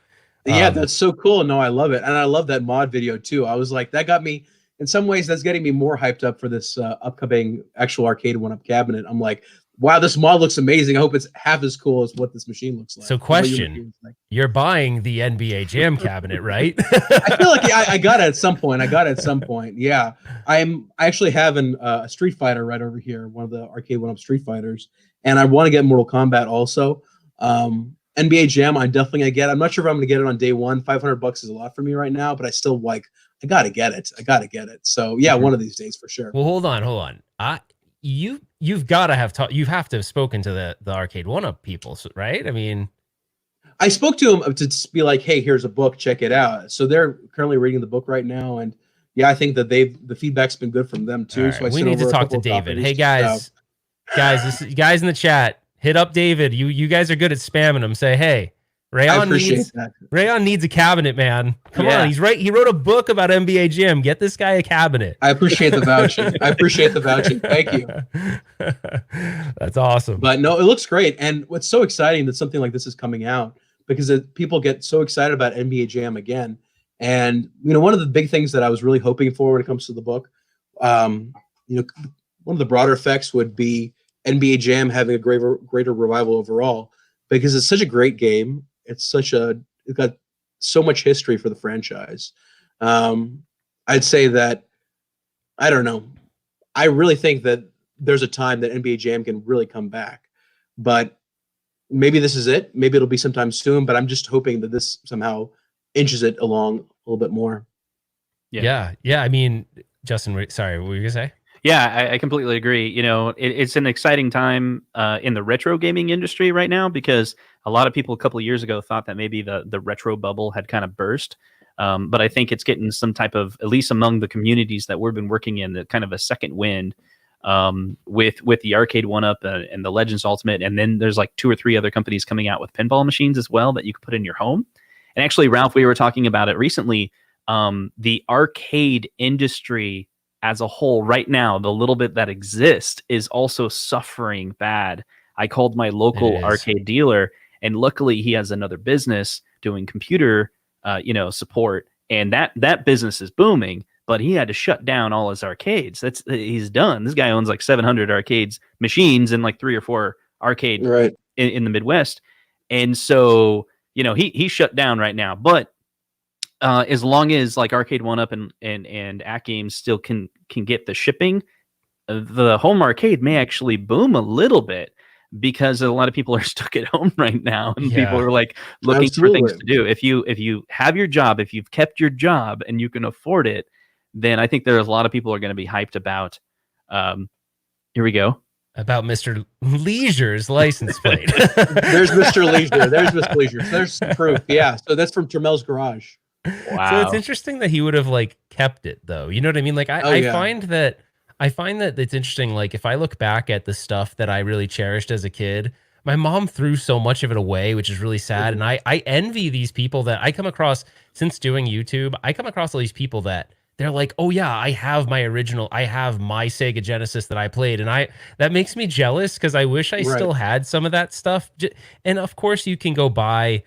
yeah, that's so cool. No, I love it. And I love that mod video too. I was like, that got me, in some ways, that's getting me more hyped up for this upcoming actual arcade 1-up cabinet. I'm like, wow, this mod looks amazing. I hope it's half as cool as what this machine looks like. So question, you're buying the NBA Jam cabinet, right? I feel like I got it at some point. Yeah. I actually have a Street Fighter right over here, one of the arcade 1-up Street Fighters. And I want to get Mortal Kombat also. NBA Jam, I'm definitely going to get. I'm not sure if I'm going to get it on day one. $500 is a lot for me right now, but I still I got to get it. So yeah, one of these days for sure. Well, hold on. You've got to have you have to have spoken to the arcade 1-up people, right? I mean, I spoke to them to be like, hey, here's a book, check it out. So they're currently reading the book right now, and yeah, I think that the feedback's been good from them too. Right. So we need to talk to David. Hey guys, guys in the chat, hit up David. You guys are good at spamming him. Say, hey, Rayan needs a cabinet, man. Come on, he's right. He wrote a book about NBA Jam. Get this guy a cabinet. I appreciate the vouching. Thank you. That's awesome. But no, it looks great. And what's so exciting that something like this is coming out, because people get so excited about NBA Jam again. And one of the big things that I was really hoping for when it comes to the book, one of the broader effects would be NBA Jam having a greater revival overall, because it's such a great game. It's got so much history for the franchise. I'd say that, I don't know. I really think that there's a time that NBA Jam can really come back, but maybe this is it. Maybe it'll be sometime soon, but I'm just hoping that this somehow inches it along a little bit more. Yeah. I mean, Justin, sorry, what were you gonna say? Yeah, I completely agree. It's an exciting time in the retro gaming industry right now, because a lot of people a couple of years ago thought that maybe the retro bubble had kind of burst. But I think it's getting some type of, at least among the communities that we've been working in, the kind of a second wind with the arcade 1-up and the Legends Ultimate. And then there's like 2 or 3 other companies coming out with pinball machines as well that you can put in your home. And actually, Ralph, we were talking about it recently. The arcade industry as a whole right now, the little bit that exists, is also suffering bad. I called my local arcade dealer, and luckily he has another business doing computer, support, and that business is booming. But he had to shut down all his arcades. He's done. This guy owns like 700 arcades machines and like 3 or 4 arcade in the Midwest, and so he shut down right now. But as long as like arcade 1-up and At Games still can get the shipping, the home arcade may actually boom a little bit because a lot of people are stuck at home right now, and people Yeah. are like looking for things to Absolutely. do. If you have your job, if you've kept your job and you can afford it, then I think there's a lot of people are going to be hyped about. Here we go. About Mr. Leisure's license plate. There's Mr. Leisure. There's Mr. Leisure. So there's some proof. Yeah. So that's from Turmel's garage. Wow. So it's interesting that he would have like kept it though. You know what I mean? Like I find that it's interesting. Like if I look back at the stuff that I really cherished as a kid, my mom threw so much of it away, which is really sad. And I envy these people that I come across since doing YouTube. I come across all these people that they're like, oh yeah, I have my Sega Genesis that I played. And that makes me jealous because I wish I still had some of that stuff. And of course you can go buy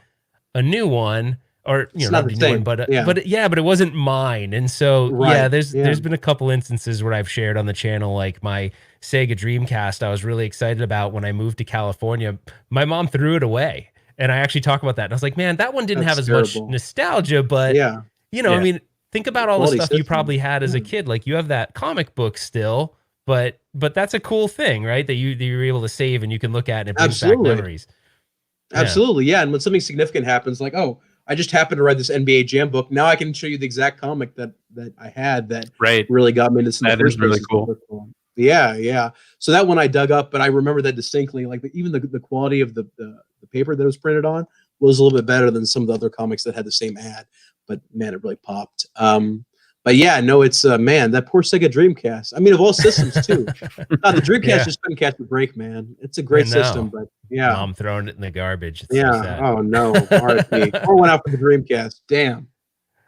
a new one, or not the new one, but it wasn't mine. And so there's been a couple instances where I've shared on the channel, like my Sega Dreamcast I was really excited about when I moved to California. My mom threw it away, and I actually talk about that. And I was like, man, that one didn't have as much nostalgia, but I mean, think about all the stuff you probably had as a kid. Like you have that comic book still, but that's a cool thing, right? That you were able to save and you can look at and it brings back memories. Absolutely, yeah. And when something significant happens, like, oh, I just happened to read this NBA Jam book. Now I can show you the exact comic that I had that really got me into some. That is really cool. Yeah. So that one I dug up, but I remember that distinctly. Like even the quality of the paper that it was printed on was a little bit better than some of the other comics that had the same ad. But man, it really popped. But yeah, no, it's man, that poor Sega Dreamcast. I mean, of all systems too. The Dreamcast just couldn't catch a break, man. It's a great system, but yeah, Mom throwing it in the garbage. It's so sad. Oh no, RIP. Or went out for the Dreamcast. Damn.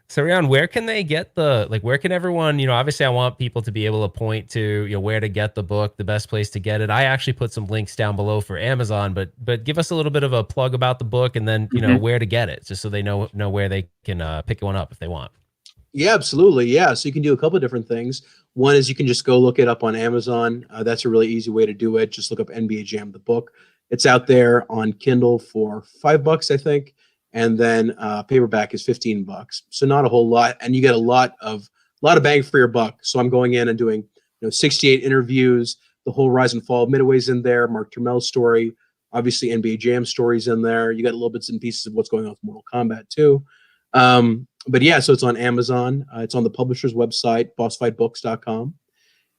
So Rayan, where can they get where can everyone, obviously I want people to be able to point to, where to get the book, the best place to get it. I actually put some links down below for Amazon, but give us a little bit of a plug about the book and then, where to get it, just so they know where they can pick one up if they want. Yeah, absolutely. Yeah. So you can do a couple of different things. One is you can just go look it up on Amazon. That's a really easy way to do it. Just look up NBA Jam, the book. It's out there on Kindle for $5, I think. And then paperback is $15. So not a whole lot. And you get a lot of bang for your buck. So I'm going in and doing 68 interviews, the whole rise and fall of Midway's in there, Mark Turmel's story, obviously NBA Jam stories in there. You got little bits and pieces of what's going on with Mortal Kombat too. But yeah, so it's on Amazon. It's on the publisher's website, bossfightbooks.com.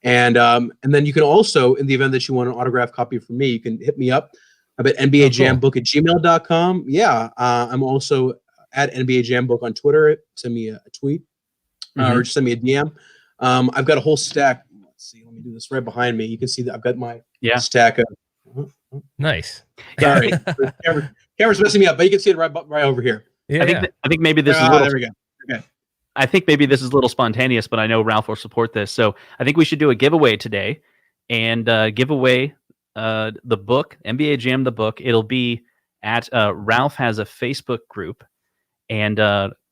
And then you can also, in the event that you want an autographed copy from me, you can hit me up about NBAJambook@gmail.com. Yeah. I'm also at NBA Jambook on Twitter. Send me a tweet or just send me a DM. I've got a whole stack. Let's see. Let me do this right behind me. You can see that I've got my stack of. Nice. Sorry. Camera's messing me up, but you can see it right over here. Yeah. I think maybe this is a little. There we go. Okay. I think maybe this is a little spontaneous, but I know Ralph will support this. So I think we should do a giveaway today, and give away the book, NBA Jam, the book. It'll be at Ralph has a Facebook group, and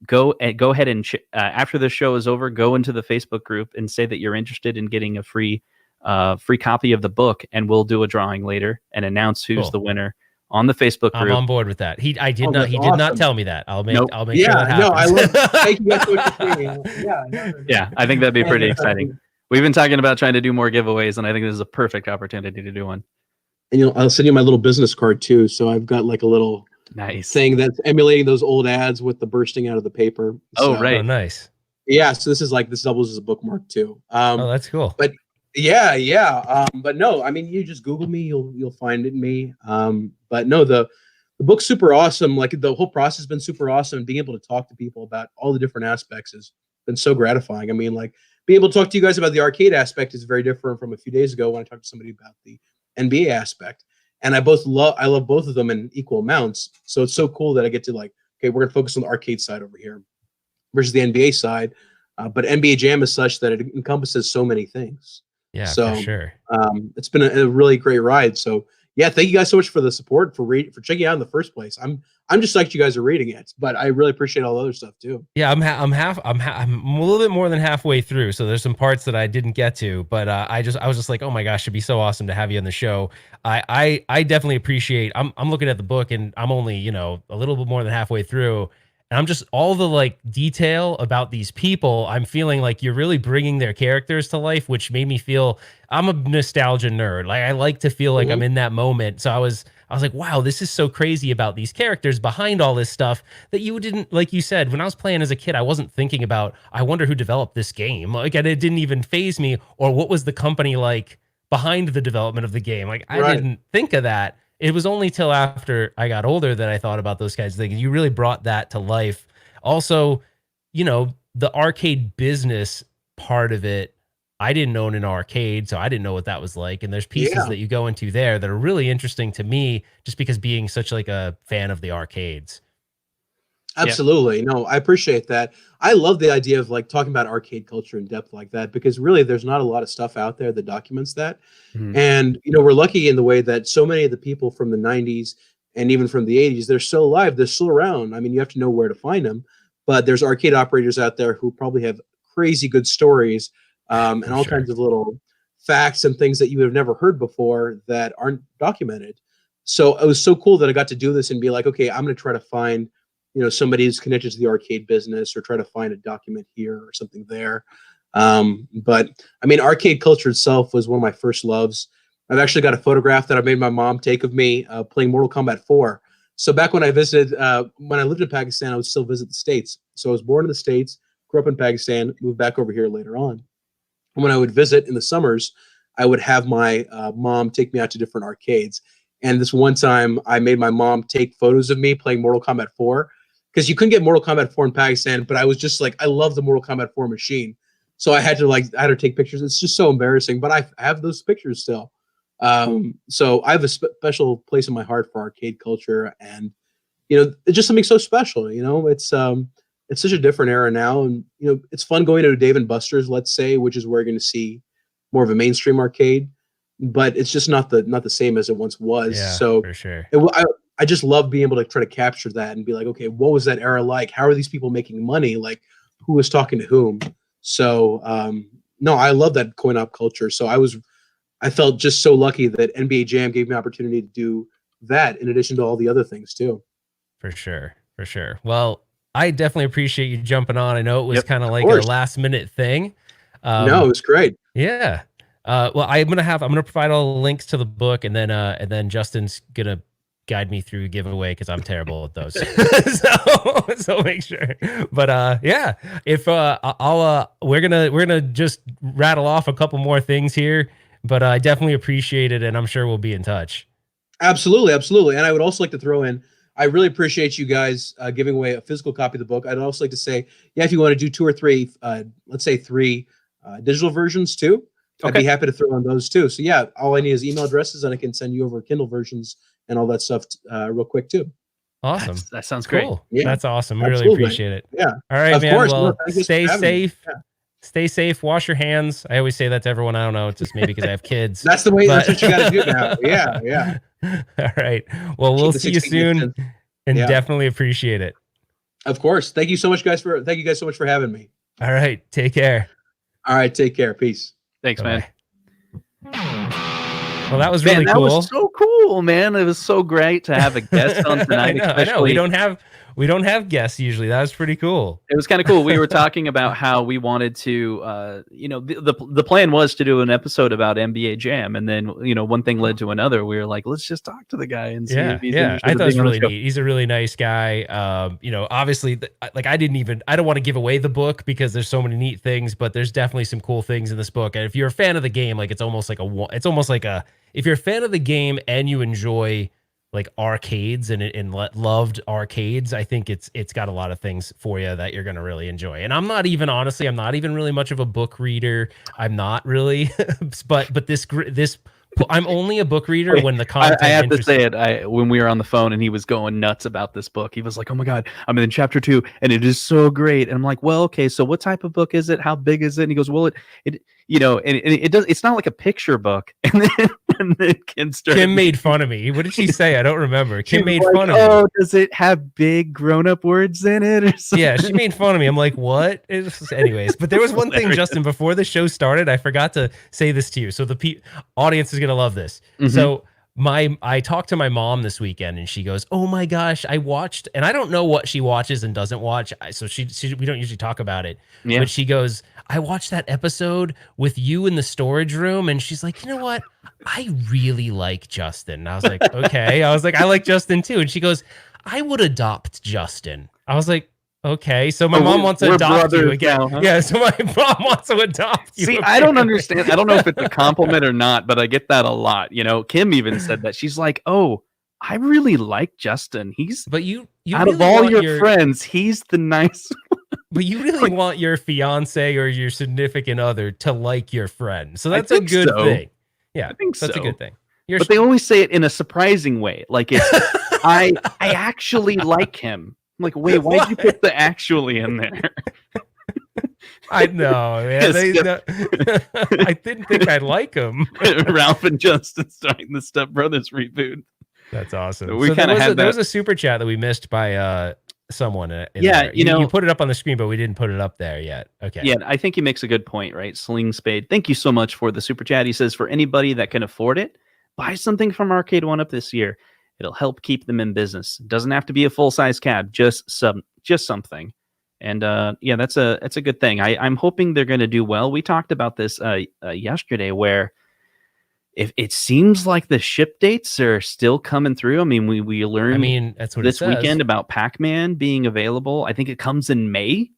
go ahead and after the show is over, go into the Facebook group and say that you're interested in getting a free copy of the book, and we'll do a drawing later and announce who's the winner on the Facebook group. I'm on board with that. He did not tell me that. I'll make sure that happens. No, I love thank you guys so much for saying. Yeah, I think that'd be pretty exciting. We've been talking about trying to do more giveaways, and I think this is a perfect opportunity to do one. And I'll send you my little business card too. So I've got like a little thing that's emulating those old ads with the bursting out of the paper. Oh, right. Oh, nice. Yeah, so this doubles as a bookmark too. That's cool. But yeah. But no, I mean, you just Google me, you'll find it in me. But no, the book's super awesome. Like the whole process has been super awesome. Being able to talk to people about all the different aspects has been so gratifying. I mean, like being able to talk to you guys about the arcade aspect is very different from a few days ago when I talked to somebody about the NBA aspect. And I love both of them in equal amounts. So it's so cool that I get to we're gonna focus on the arcade side over here versus the NBA side. But NBA Jam is such that it encompasses so many things. Yeah, so for sure. It's been a really great ride. So yeah, thank you guys so much for the support, for checking it out in the first place. I'm just psyched you guys are reading it, but I really appreciate all the other stuff too. Yeah, I'm a little bit more than halfway through, so there's some parts that I didn't get to, but I was just like, oh my gosh, it'd be so awesome to have you on the show. I definitely appreciate. I'm looking at the book and I'm only a little bit more than halfway through, And I'm just all the like detail about these people. I'm feeling like you're really bringing their characters to life, which made me feel I'm a nostalgia nerd. Like I like to feel like I'm in that moment. So I was like, wow, this is so crazy about these characters behind all this stuff that you didn't, like you said, when I was playing as a kid, I wasn't thinking about, I wonder who developed this game. Like, and it didn't even phase me, or what was the company like behind the development of the game. Like I didn't think of that. It was only till after I got older that I thought about those kinds of things. You really brought that to life. Also, you know, the arcade business part of it, I didn't own an arcade, so I didn't know what that was like. And there's pieces that you go into there that are really interesting to me, just because being such like a fan of the arcades. Absolutely. No, I appreciate that. I love the idea of like talking about arcade culture in depth like that, because really there's not a lot of stuff out there that documents that. And, you know, we're lucky in the way that so many of the people from the 90s and even from the 80s, they're still alive. They're still around. I mean, you have to know where to find them, but there's arcade operators out there who probably have crazy good stories and all kinds of little facts and things that you have never heard before that aren't documented. So it was so cool that I got to do this and be like, okay, I'm going to try to find, you know, somebody who's connected to the arcade business, or try to find a document here or something there. But I mean, arcade culture itself was one of my first loves. I've actually got a photograph that I made my mom take of me playing Mortal Kombat 4. So back when I visited, when I lived in Pakistan, I would still visit the States. So I was born in the States, grew up in Pakistan, moved back over here later on. And when I would visit in the summers, I would have my mom take me out to different arcades. And this one time I made my mom take photos of me playing Mortal Kombat 4, because you couldn't get Mortal Kombat 4 in Pakistan, but I was just like, I love the Mortal Kombat 4 machine. So I had to take pictures. It's just so embarrassing, but I have those pictures still. So I have a special place in my heart for arcade culture, and, you know, it's just something so special. You know, it's such a different era now, and, you know, it's fun going to Dave and Buster's, let's say, which is where you're going to see more of a mainstream arcade, but it's just not the same as it once was. Yeah, so for sure. I just love being able to try to capture that and be like, okay, what was that era like? How are these people making money? Like, who was talking to whom? So, no, I love that coin-op culture. So I felt just so lucky that NBA Jam gave me an opportunity to do that in addition to all the other things too. For sure. For sure. Well, I definitely appreciate you jumping on. I know it was kind of like a course. last minute thing. No, it was great. Yeah. Well, I'm gonna provide all the links to the book, and then Justin's gonna guide me through giveaway, because I'm terrible at those. so make sure. But yeah, if we're gonna just rattle off a couple more things here, but I definitely appreciate it, and I'm sure we'll be in touch. Absolutely, absolutely. And I would also like to throw in, I really appreciate you guys giving away a physical copy of the book. I'd also like to say, yeah, if you want to do 2 or 3, let's say 3 digital versions too, I'd be happy to throw on those too. So yeah, all I need is email addresses, and I can send you over Kindle versions and all that stuff real quick too. Awesome. That sounds great. Cool. Yeah, That's awesome. We absolutely. really appreciate it. Yeah. All right, Of man. course. Well, No, stay safe. Yeah. Stay safe. Wash your hands. I always say that to everyone. I don't know. It's just maybe because I have kids. That's the way. That's what you got to do now. Yeah. Yeah. All right. Well, we'll see you soon, and definitely appreciate it. Of course. Thank you guys so much for having me. All right. Take care. All right. Take care. Peace. Thanks, Bye-bye. man. Well, that was really that cool. Was so cool, man. It was so great to have a guest on tonight. I know. We don't have guests usually. That was pretty cool. It was kind of cool. We were talking about how we wanted to, the plan was to do an episode about NBA Jam, and then one thing led to another. We were like, let's just talk to the guy and see if he's interested. I thought it was really neat. He's a really nice guy. Obviously, I don't want to give away the book because there's so many neat things, but there's definitely some cool things in this book. And if you're a fan of the game, if you're a fan of the game and you enjoy like arcades and loved arcades, I think it's got a lot of things for you that you're going to really enjoy. And I'm not even really much of a book reader. I'm not really, but this I'm only a book reader when the content. I have to say it. When we were on the phone and he was going nuts about this book, he was like, "Oh my god, I'm in chapter 2, and it is so great." And I'm like, "Well, okay, so what type of book is it? How big is it?" And he goes, "Well, it's not like a picture book." And then Kim made fun of me. What did she say? I don't remember. Kim made fun of me. Oh, does it have big grown-up words in it or something? Yeah, she made fun of me. I'm like, what? Anyways, but there was one thing, Justin, before the show started, I forgot to say this to you. So the audience is going to love this. Mm-hmm. So I talked to my mom this weekend and she goes, "Oh my gosh, I watched," and I don't know what she watches and doesn't watch. So we don't usually talk about it. Yeah. But she goes, "I watched that episode with you in the storage room," and she's like, "You know what? I really like Justin." And I was like, "Okay." I was like, "I like Justin too." And she goes, "I would adopt Justin." I was like, "Okay." So my mom wants to we're adopt you brothers again. now, huh? Yeah, so my mom wants to adopt you. See, I don't apparently. understand. I don't know if it's a compliment or not, but I get that a lot. You know, Kim even said that. She's like, "Oh, I really like Justin. He's But you out really of all want your friends, he's the nice." But you really want your fiance or your significant other to like your friend. So I that's a think good so. thing. Yeah, I think that's a so. good thing. You're But they always say it in a surprising way. Like it's I actually like him. I'm like, wait, why'd you put the actually in there? I know, man. I didn't think I'd like him. Ralph and Justin starting the Step Brothers reboot. That's awesome. So we So kinda had there that- was a super chat that we missed by someone. In Yeah, there. you know- you put it up on the screen, but we didn't put it up there yet. Okay. Yeah, I think he makes a good point, right? Sling Spade. Thank you so much for the super chat. He says, for anybody that can afford it, buy something from Arcade One Up this year. It'll help keep them in business. Doesn't have to be a full-size cab, just something. And yeah, that's a good thing. I'm hoping they're going to do well. We talked about this yesterday, where if it seems like the ship dates are still coming through. I mean, we learned. I mean, that's what this it says. weekend about Pac-Man being available. I think it comes in May.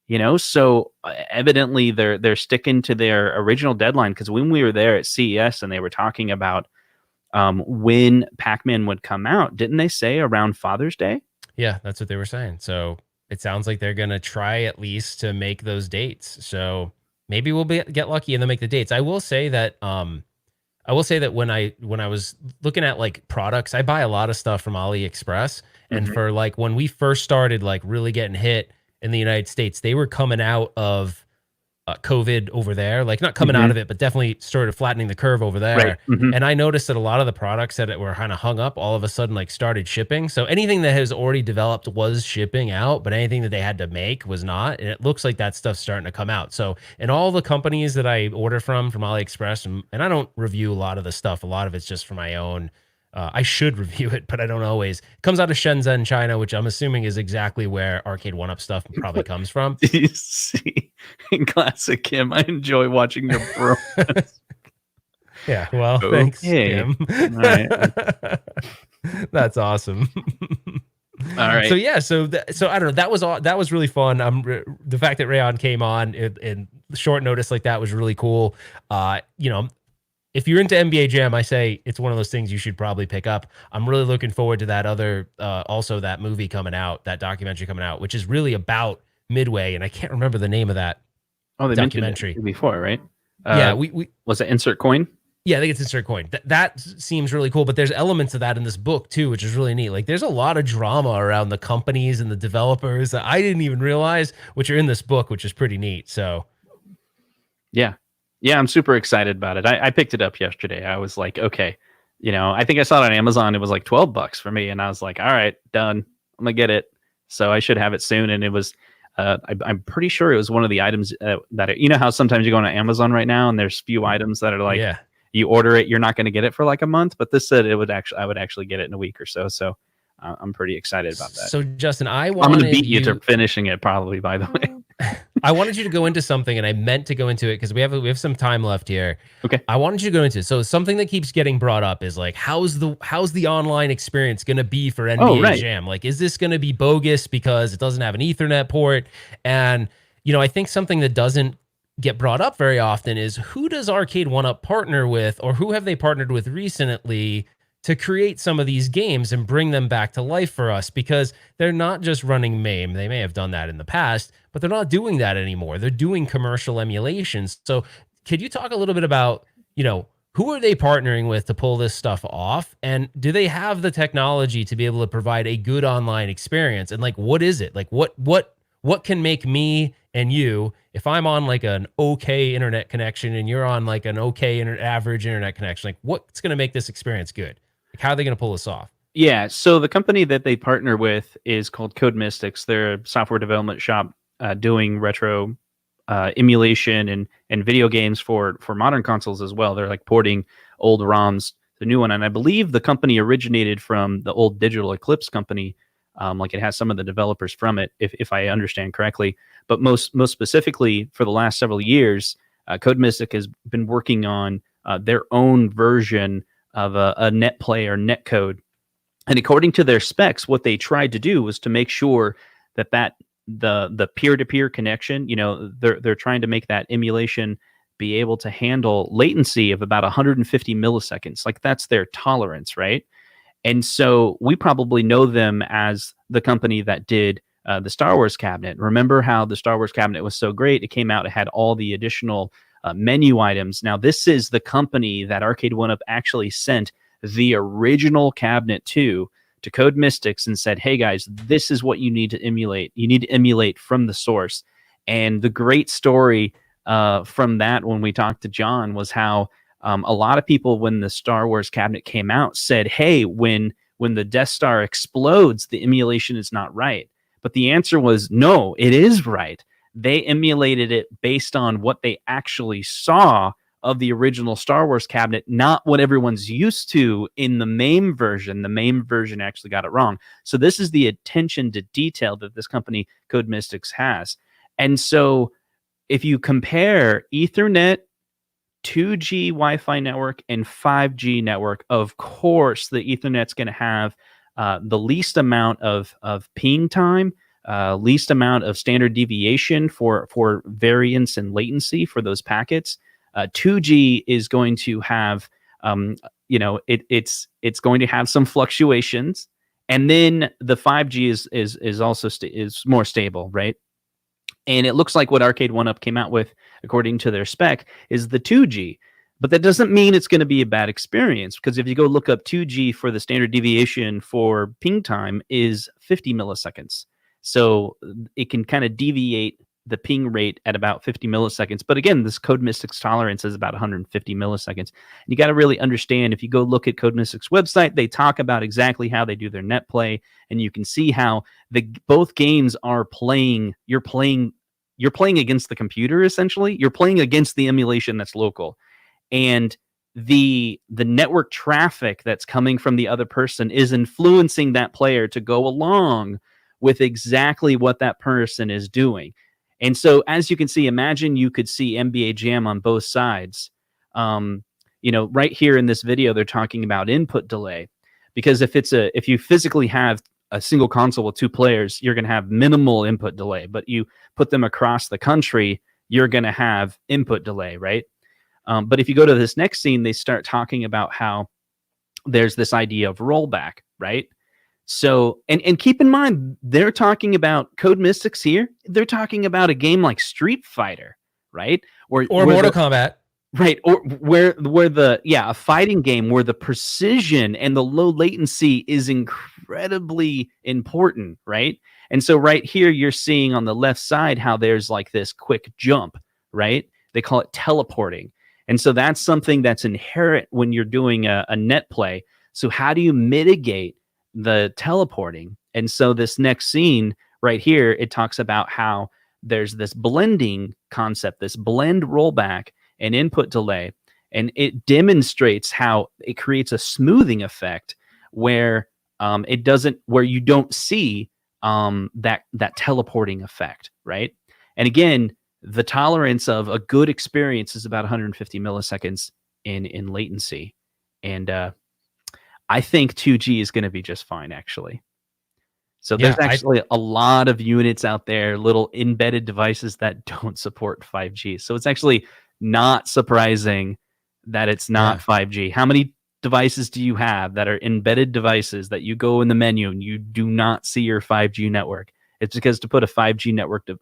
You know, so evidently they're sticking to their original deadline, because when we were there at CES and they were talking about when Pac-Man would come out, didn't they say around Father's Day? Yeah, that's what they were saying. So it sounds like they're going to try at least to make those dates. So maybe we'll get lucky and they'll make the dates. I will say that when I was looking at like products, I buy a lot of stuff from AliExpress. And for like when we first started like really getting hit in the United States, they were coming out of COVID over there, like not coming out of it, but definitely sort of flattening the curve over there. Right. And I noticed that a lot of the products that were kind of hung up all of a sudden like started shipping. So anything that has already developed was shipping out, but anything that they had to make was not. And it looks like that stuff's starting to come out. So in all the companies that I order from AliExpress, and I don't review a lot of the stuff. A lot of it's just for my own. I should review it, but I don't always. It comes out of Shenzhen, China, which I'm assuming is exactly where Arcade One Up stuff probably comes from. Do you see in classic Kim? I enjoy watching your bro. Yeah, well, thanks, Okay. Kim. All right. That's awesome. All right. So yeah, so I don't know. That was really fun. The fact that Rayan came on in short notice like that was really cool. You know, if you're into NBA Jam, I say it's one of those things you should probably pick up. I'm really looking forward to that other, also that movie coming out, that documentary coming out, which is really about Midway, and I can't remember the name of that. Oh, they documentary mentioned it before, right? Yeah, we was it Insert Coin? Yeah, I think it's Insert Coin. That seems really cool, but there's elements of that in this book too, which is really neat. Like there's a lot of drama around the companies and the developers that I didn't even realize, which are in this book, which is pretty neat. So yeah, I'm super excited about it. I picked it up yesterday. I was like, okay, you know, I think I saw it on Amazon. It was like $12 for me, and I was like, all right, done. I'm gonna get it. So I should have it soon. And it was, I'm pretty sure it was one of the items that you know how sometimes you go on Amazon right now and there's few items that are like, yeah. You order it, you're not going to get it for like a month, but this said I would actually get it in a week or so. So I'm pretty excited about that. So Justin, I'm going to beat you to finishing it probably, by the way. I wanted you to go into something, and I meant to go into it because we have some time left here. Okay. I wanted you to go into so something that keeps getting brought up is like how's the online experience going to be for NBA Jam? Like, is this going to be bogus because it doesn't have an Ethernet port? And you know, I think something that doesn't get brought up very often is who does Arcade One Up partner with, or who have they partnered with recently to create some of these games and bring them back to life for us? Because they're not just running MAME. They may have done that in the past, but they're not doing that anymore. They're doing commercial emulations. So could you talk a little bit about, you know, who are they partnering with to pull this stuff off? And do they have the technology to be able to provide a good online experience? And like, what is it? Like, what can make me and you, if I'm on like an okay internet connection and you're on like an okay average internet connection, like what's going to make this experience good? Like, how are they going to pull this off? Yeah, so the company that they partner with is called Code Mystics. They're a software development shop doing retro emulation and video games for modern consoles as well. They're like porting old ROMs the new one. And I believe the company originated from the old Digital Eclipse company. Like it has some of the developers from it, if I understand correctly. But most specifically, for the last several years, Code Mystic has been working on their own version of a net play or netcode. And according to their specs, what they tried to do was to make sure that the peer-to-peer connection, they're trying to make that emulation be able to handle latency of about 150 milliseconds. Like that's their tolerance, right? And so we probably know them as the company that did the Star Wars cabinet. Remember how the Star Wars cabinet was so great? It came out, it had all the additional menu items. Now, this is the company that Arcade1Up actually sent the original cabinet to Code Mystics and said, hey guys, this is what you need to emulate. You need to emulate from the source. And the great story from that, when we talked to John, was how a lot of people, when the Star Wars cabinet came out, said, hey, when the Death Star explodes, the emulation is not right. But the answer was, no, it is right. They emulated it based on what they actually saw of the original Star Wars cabinet, not what everyone's used to in the MAME version. The MAME version actually got it wrong. So this is the attention to detail that this company, Code Mystics, has. And so if you compare Ethernet, 2G Wi-Fi network, and 5G network, of course, the Ethernet's going to have the least amount of ping time, least amount of standard deviation for variance and latency for those packets. 2G is going to have, it's going to have some fluctuations, and then the 5G is also is more stable, right? And it looks like what Arcade1Up came out with, according to their spec, is the 2G. But that doesn't mean it's going to be a bad experience, because if you go look up 2G, for the standard deviation for ping time is 50 milliseconds. So it can kind of deviate the ping rate at about 50 milliseconds. But again, this Code Mystics tolerance is about 150 milliseconds. And you got to really understand, if you go look at Code Mystics' website, they talk about exactly how they do their net play, and you can see how both games are playing. You're playing against the computer, essentially. You're playing against the emulation that's local. And the network traffic that's coming from the other person is influencing that player to go along with exactly what that person is doing. And so, as you can see, imagine you could see NBA Jam on both sides. Right here in this video, they're talking about input delay, because if you physically have a single console with two players, you're going to have minimal input delay. But you put them across the country, you're going to have input delay, right? But if you go to this next scene, they start talking about how there's this idea of rollback, right? So, and keep in mind, they're talking about Code Mystics here. They're talking about a game like Street Fighter, right? Or Mortal Kombat. Right. Or a fighting game where the precision and the low latency is incredibly important, right? And so right here, you're seeing on the left side how there's like this quick jump, right? They call it teleporting. And so that's something that's inherent when you're doing a net play. So how do you mitigate the teleporting? And so this next scene right here, it talks about how there's this blending concept, this blend rollback and input delay, and it demonstrates how it creates a smoothing effect where you don't see that teleporting effect, right? And again, the tolerance of a good experience is about 150 milliseconds in latency, and I think 2G is going to be just fine, actually. So there's actually a lot of units out there, little embedded devices that don't support 5G. So it's actually not surprising that it's not 5G. How many devices do you have that are embedded devices that you go in the menu and you do not see your 5G network? It's because to put a 5G network to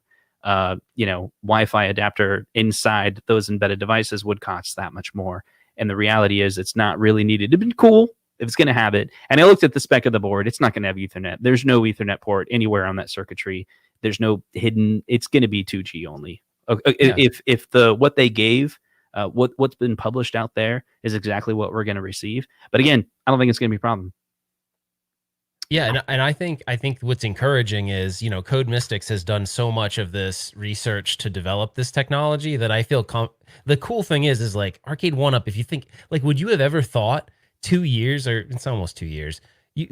Wi-Fi adapter inside those embedded devices would cost that much more. And the reality is it's not really needed. It'd be cool if it's going to have it. And I looked at the spec of the board. It's not going to have Ethernet. There's no Ethernet port anywhere on that circuitry. There's no hidden. It's going to be 2G only. If what they gave, what's been published out there is exactly what we're going to receive. But again, I don't think it's going to be a problem. Yeah, and I think what's encouraging is, Code Mystics has done so much of this research to develop this technology that I feel the cool thing is like Arcade1Up. If you think, like, would you have ever thought 2 years, or it's almost 2 years,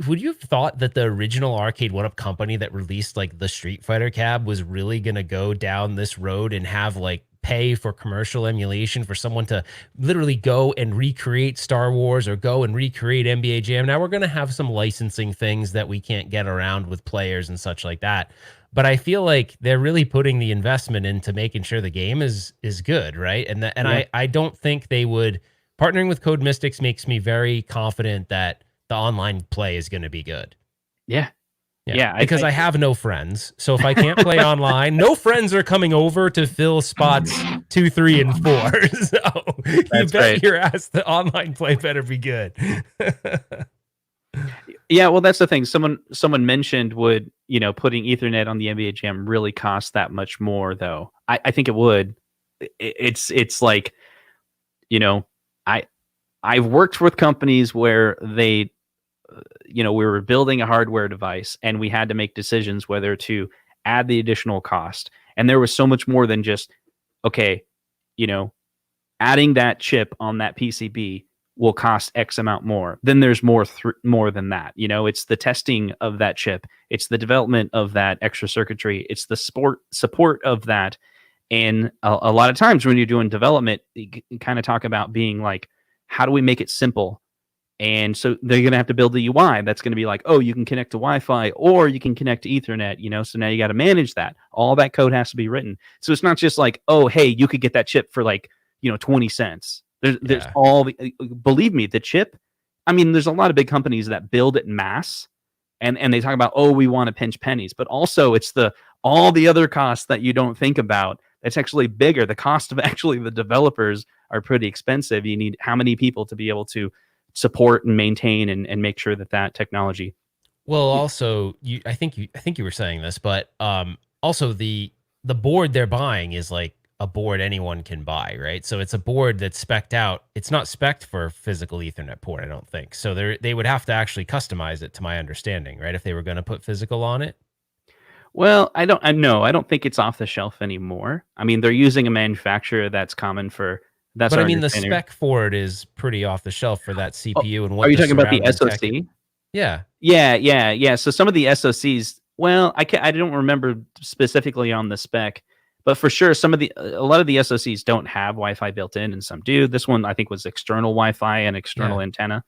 would you have thought that the original arcade one-up company that released like the Street Fighter cab was really going to go down this road and have like pay for commercial emulation for someone to literally go and recreate Star Wars or go and recreate NBA Jam? Now we're going to have some licensing things that we can't get around with players and such like that. But I feel like they're really putting the investment into making sure the game is good, right? I don't think they would. Partnering with Code Mystics makes me very confident that the online play is going to be good. Yeah. Because I have no friends. So if I can't play online, no friends are coming over to fill spots 2, 3, and 4. So you bet your ass the online play better be good. Yeah, well, that's the thing. Someone mentioned, would, putting Ethernet on the NBA Jam really cost that much more, though? I think it would. It's like, I've worked with companies where they, we were building a hardware device and we had to make decisions whether to add the additional cost. And there was so much more than just, okay, adding that chip on that PCB will cost X amount more. Then there's more than that. It's the testing of that chip. It's the development of that extra circuitry. It's the support of that. And a lot of times when you're doing development, you kind of talk about being like, how do we make it simple? And so they're going to have to build the UI that's going to be like, oh, you can connect to Wi-Fi or you can connect to Ethernet, so now you got to manage that. All that code has to be written. So it's not just like, oh, hey, you could get that chip for like, 20 cents. There's believe me, the chip, there's a lot of big companies that build it in mass and they talk about, oh, we want to pinch pennies, but also it's all the other costs that you don't think about. It's actually bigger. The cost of actually the developers are pretty expensive. You need how many people to be able to support and maintain and make sure that technology. Well, also, I think you were saying this, but also the board they're buying is like a board anyone can buy, right? So it's a board that's spec'd out. It's not spec'd for physical Ethernet port, I don't think. So they would have to actually customize it, to my understanding, right? If they were going to put physical on it. Well, I don't think it's off the shelf anymore. They're using a manufacturer that's common for. But the spec for it is pretty off the shelf for that CPU. And what are you talking about the SoC? Yeah. So some of the SoCs, well, I don't remember specifically on the spec, but for sure, a lot of the SoCs don't have Wi-Fi built in, and some do. This one I think was external Wi-Fi and external antenna.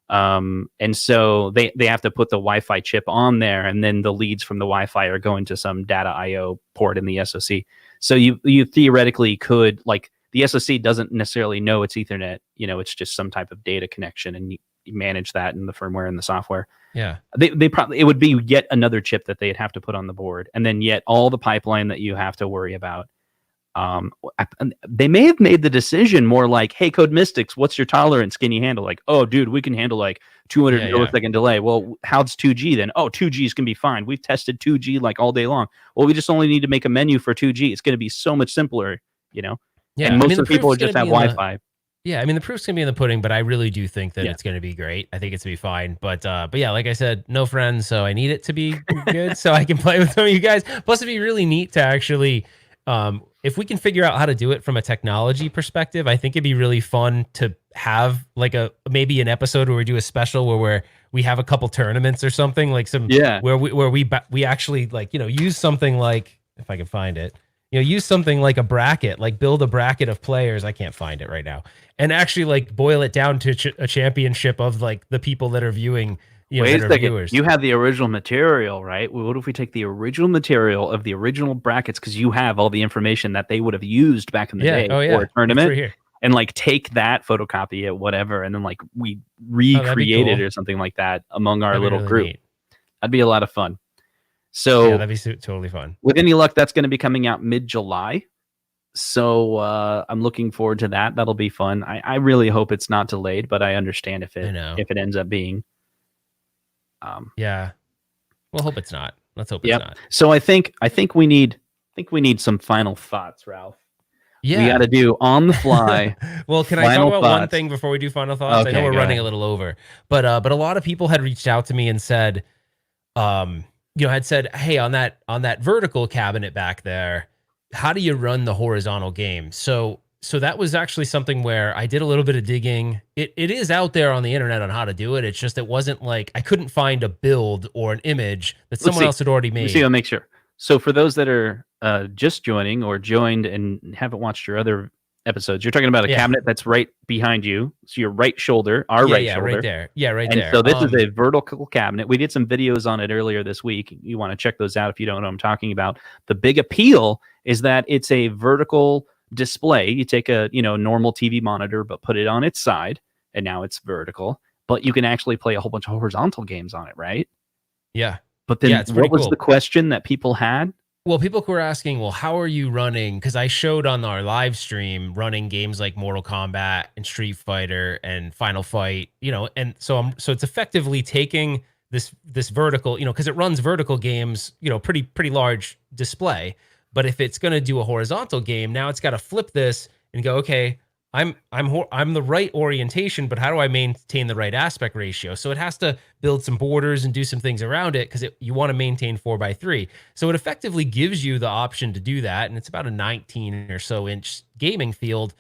And so they have to put the Wi-Fi chip on there, and then the leads from the Wi-Fi are going to some data IO port in the SoC. So you theoretically could, like, the SoC doesn't necessarily know it's Ethernet. It's just some type of data connection, and you manage that in the firmware and the software. Yeah, they probably, it would be yet another chip that they'd have to put on the board, and then yet all the pipeline that you have to worry about. They may have made the decision more like, hey, Code Mystics, what's your tolerance? Can you handle like, oh, dude, we can handle like 200 millisecond delay. Well, how's 2G then? Oh, 2G's can be fine. We've tested 2G like all day long. Well, we just only need to make a menu for 2G. It's going to be so much simpler, Yeah, and most of the people just have Wi-Fi. Yeah, the proof's gonna be in the pudding, but I really do think that it's gonna be great. I think it's gonna be fine. But yeah, like I said, no friends, so I need it to be good so I can play with some of you guys. Plus, it'd be really neat to actually, if we can figure out how to do it from a technology perspective, I think it'd be really fun to have like maybe an episode where we do a special where we have a couple tournaments or something, like where we actually like use something like, if I can find it. Use something like a bracket, like build a bracket of players. I can't find it right now. And actually like boil it down to a championship of like the people that are viewing, Wait a second. Viewers. You have the original material, right? Well, what if we take the original material of the original brackets, because you have all the information that they would have used back in the day for a tournament, and like take that, photocopy it, whatever, and then like we recreate it or something like that among our little group. Neat. That'd be a lot of fun. So yeah, that'd be totally fun. With any luck, that's going to be coming out mid-July. So I'm looking forward to that. That'll be fun. I really hope it's not delayed, but I understand if it ends up being. Yeah, we'll hope it's not. Let's hope it's not. So I think we need some final thoughts, Ralph. Yeah, we got to do on the fly. Well, can I talk about one thing before we do final thoughts? Okay, I know we're running a little over, but a lot of people had reached out to me and said, had said, hey, on that vertical cabinet back there, how do you run the horizontal game? So so that was actually something where I did a little bit of digging. It is out there on the internet on how to do it. It's just it wasn't like I couldn't find a build or an image that someone else had already made. Let's see, I'll make sure. So for those that are just joining or joined and haven't watched your other episodes, you're talking about a cabinet that's right behind you. So your right shoulder, right shoulder. Right there. Yeah, right and there. So this is a vertical cabinet. We did some videos on it earlier this week. You want to check those out if you don't know what I'm talking about. The big appeal is that it's a vertical display. You take a normal TV monitor, but put it on its side, and now it's vertical. But you can actually play a whole bunch of horizontal games on it, right? Yeah. But then what was the question that people had? Well, people were asking, well, how are you running? Because I showed on our live stream running games like Mortal Kombat and Street Fighter and Final Fight, and so it's effectively taking this vertical, because it runs vertical games, pretty large display. But if it's going to do a horizontal game, now it's got to flip this and go, okay, I'm the right orientation, but how do I maintain the right aspect ratio? So it has to build some borders and do some things around it because you want to maintain 4:3. So it effectively gives you the option to do that, and it's about a 19 or so inch gaming field.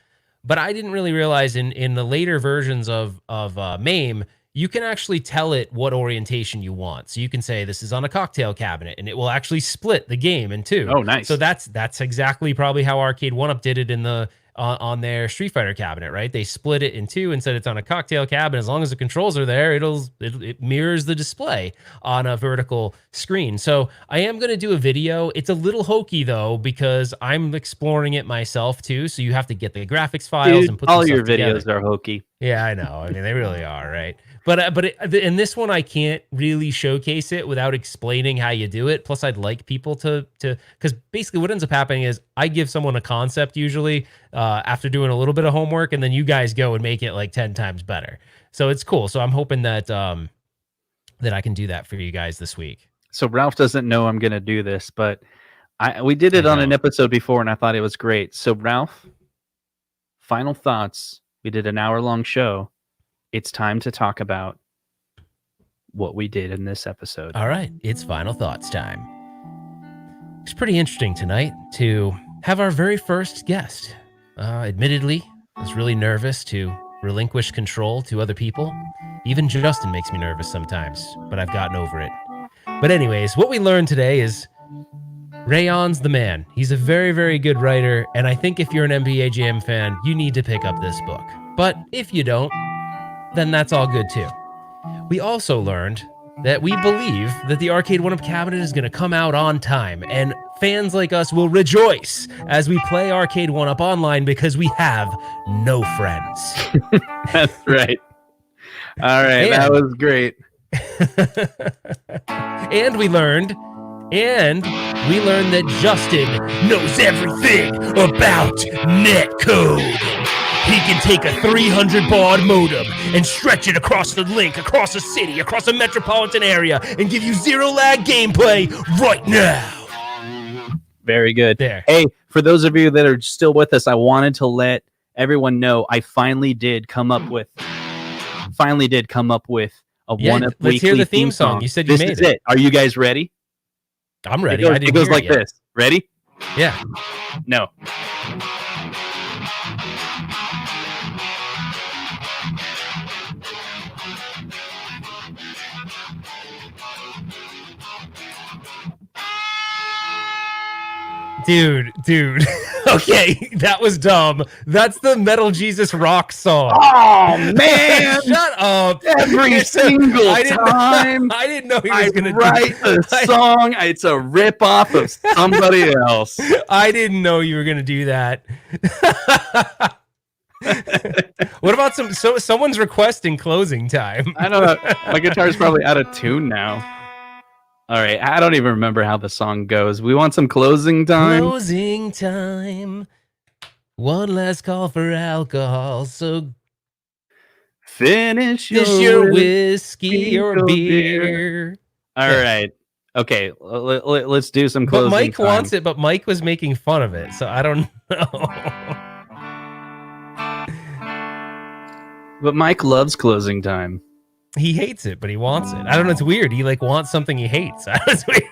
But I didn't really realize in the later versions of MAME, you can actually tell it what orientation you want. So you can say this is on a cocktail cabinet, and it will actually split the game in two. Oh, nice. So that's exactly probably how Arcade 1-Up did it in the on their Street Fighter cabinet, right? They split it in two and said it's on a cocktail cabinet. As long as the controls are there, it mirrors the display on a vertical screen. So I am going to do a video. It's a little hokey though, because I'm exploring it myself too. So you have to get the graphics files and put all your together. videos are hokey. Yeah, I know. I mean, they really are, right? But in this one, I can't really showcase it without explaining how you do it. Plus, I'd like people to because basically what ends up happening is I give someone a concept usually after doing a little bit of homework, and then you guys go and make it like 10 times better. So it's cool. So I'm hoping that that I can do that for you guys this week. So Ralph doesn't know I'm going to do this, but we did it on an episode before, and I thought it was great. So Ralph, final thoughts. We did an hour-long show. It's time to talk about what we did in this episode. All right, it's final thoughts time. It's pretty interesting tonight to have our very first guest. Admittedly, I was really nervous to relinquish control to other people. Even Justin makes me nervous sometimes, but I've gotten over it. But anyways, what we learned today is Rayan's the man. He's a very, very good writer, and I think if you're an NBA Jam fan, you need to pick up this book. But if you don't, then that's all good too. We also learned that we believe that the Arcade 1-Up cabinet is going to come out on time, and fans like us will rejoice as we play Arcade 1-Up online because we have no friends. That's right. All right, that was great. And we learned that Justin knows everything about netcode. He can take a 300 baud modem and stretch it across the link, across a city, across a metropolitan area, and give you zero lag gameplay right now. Very good. There. Hey, for those of you that are still with us, I wanted to let everyone know I finally did come up with a 1-Up let's weekly hear the theme song. You said you made it. Are you guys ready? I'm ready. It goes like this. Ready? Yeah. No. Dude. Okay, that was dumb. That's the Metal Jesus Rock song. Oh, man. Shut up. Every single time I didn't know he was going to write the song. It's a ripoff of somebody else. I didn't know you were going to do that. What about someone's requesting closing time? I don't know. My guitar's probably out of tune now. All right, I don't even remember how the song goes. We want some closing time. Closing time. One last call for alcohol. So finish your whiskey or beer. All right. Okay, let's do some closing But Mike time. wants it, but Mike was making fun of it, so I don't know. But Mike loves closing time. He hates it, but he wants it. I don't know. It's weird. He wants something he hates. It's weird.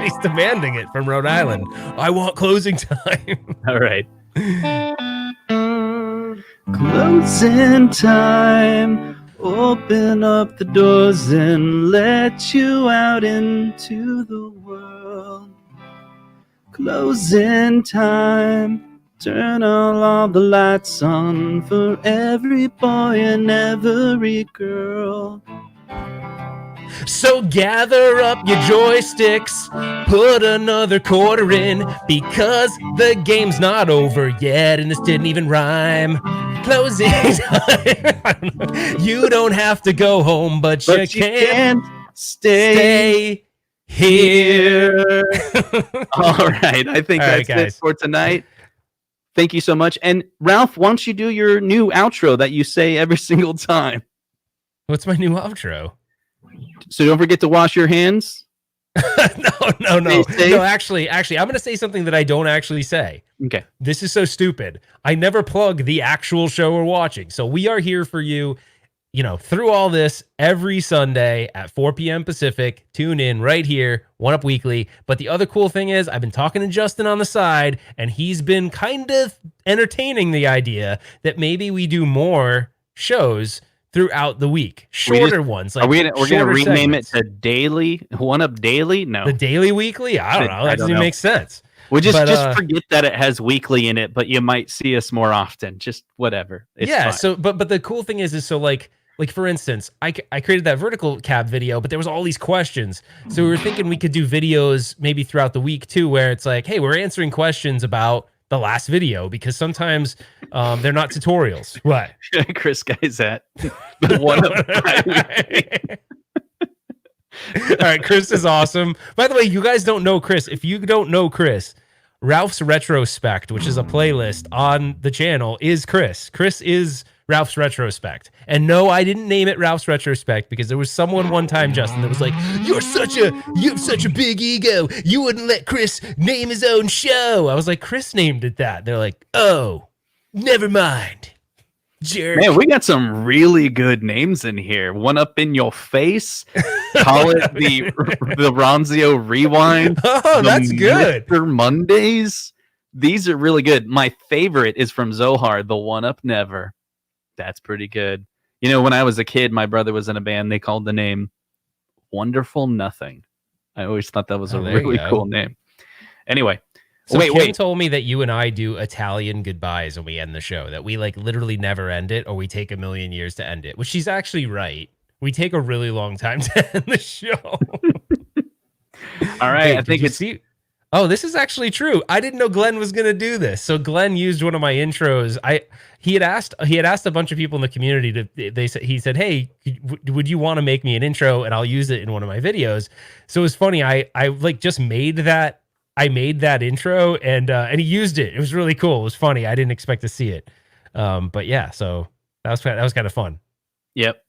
He's demanding it from Rhode Island. I want closing time. All right. Closing time. Open up the doors and let you out into the world. Closing time. Turn all the lights on for every boy and every girl. So gather up your joysticks, put another quarter in, because the game's not over yet, and this didn't even rhyme. Closing time. You don't have to go home, but you can't stay here. All right, I think All right, that's it guys. for tonight. Thank you so much. And Ralph, why don't you do your new outro that you say every single time? What's my new outro? So don't forget to wash your hands. No. Stay safe. No, actually, I'm going to say something that I don't actually say. Okay. This is so stupid. I never plug the actual show we're watching. So we are here for you, through all this every Sunday at 4 p.m. Pacific. Tune in right here, One Up Weekly. But the other cool thing is I've been talking to Justin on the side, and he's been kind of entertaining the idea that maybe we do more shows throughout the week, shorter ones. Like we're going to rename segments. it to Daily, One Up Daily? No. The Daily Weekly? I don't know. That doesn't even make sense. Well, just forget that it has weekly in it, but you might see us more often. Just whatever. It's fine. So, but the cool thing is so like for instance, I created that vertical cab video, but there was all these questions. So we were thinking we could do videos maybe throughout the week too, where it's like, hey, we're answering questions about the last video, because sometimes they're not tutorials. What? Chris Guy's at the One Up. All right, Chris is awesome. By the way, you guys don't know Chris. If you don't know Chris, Ralph's Retrospect, which is a playlist on the channel, is Chris. Chris is Ralph's Retrospect. And no, I didn't name it Ralph's Retrospect because there was someone one time, Justin, that was like, you have such a big ego. You wouldn't let Chris name his own show. I was like, Chris named it that. They're like, oh, never mind. Jerk. Man, we got some really good names in here. One Up in Your Face. Call it the Ronzio Rewind. Oh, that's good. Mr. Mondays. These are really good. My favorite is from Zohar, the One Up Never. That's pretty good. When I was a kid, my brother was in a band. They called the name Wonderful Nothing. I always thought that was a really cool name. Anyway. So Kim wait. told me that you and I do Italian goodbyes when we end the show, that we like literally never end it, or we take a million years to end it, which she's actually right. We take a really long time to end the show. All right. I think it's... Oh, this is actually true. I didn't know Glenn was going to do this. So Glenn used one of my intros. He had asked a bunch of people in the community he said, "Hey, would you want to make me an intro and I'll use it in one of my videos?" So it was funny. I like just made that. I made that intro and he used it. It was really cool. It was funny. I didn't expect to see it. But yeah, so that was kind of fun. Yep.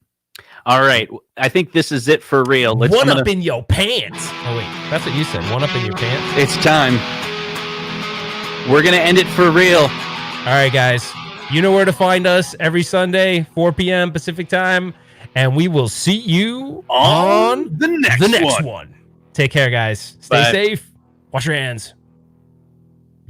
All right. I think this is it for real. One up in your pants. Oh, wait. That's what you said. One up in your pants? It's time. We're going to end it for real. All right, guys. You know where to find us every Sunday, 4 p.m. Pacific time. And we will see you on the next one. Take care, guys. Stay safe. Wash your hands.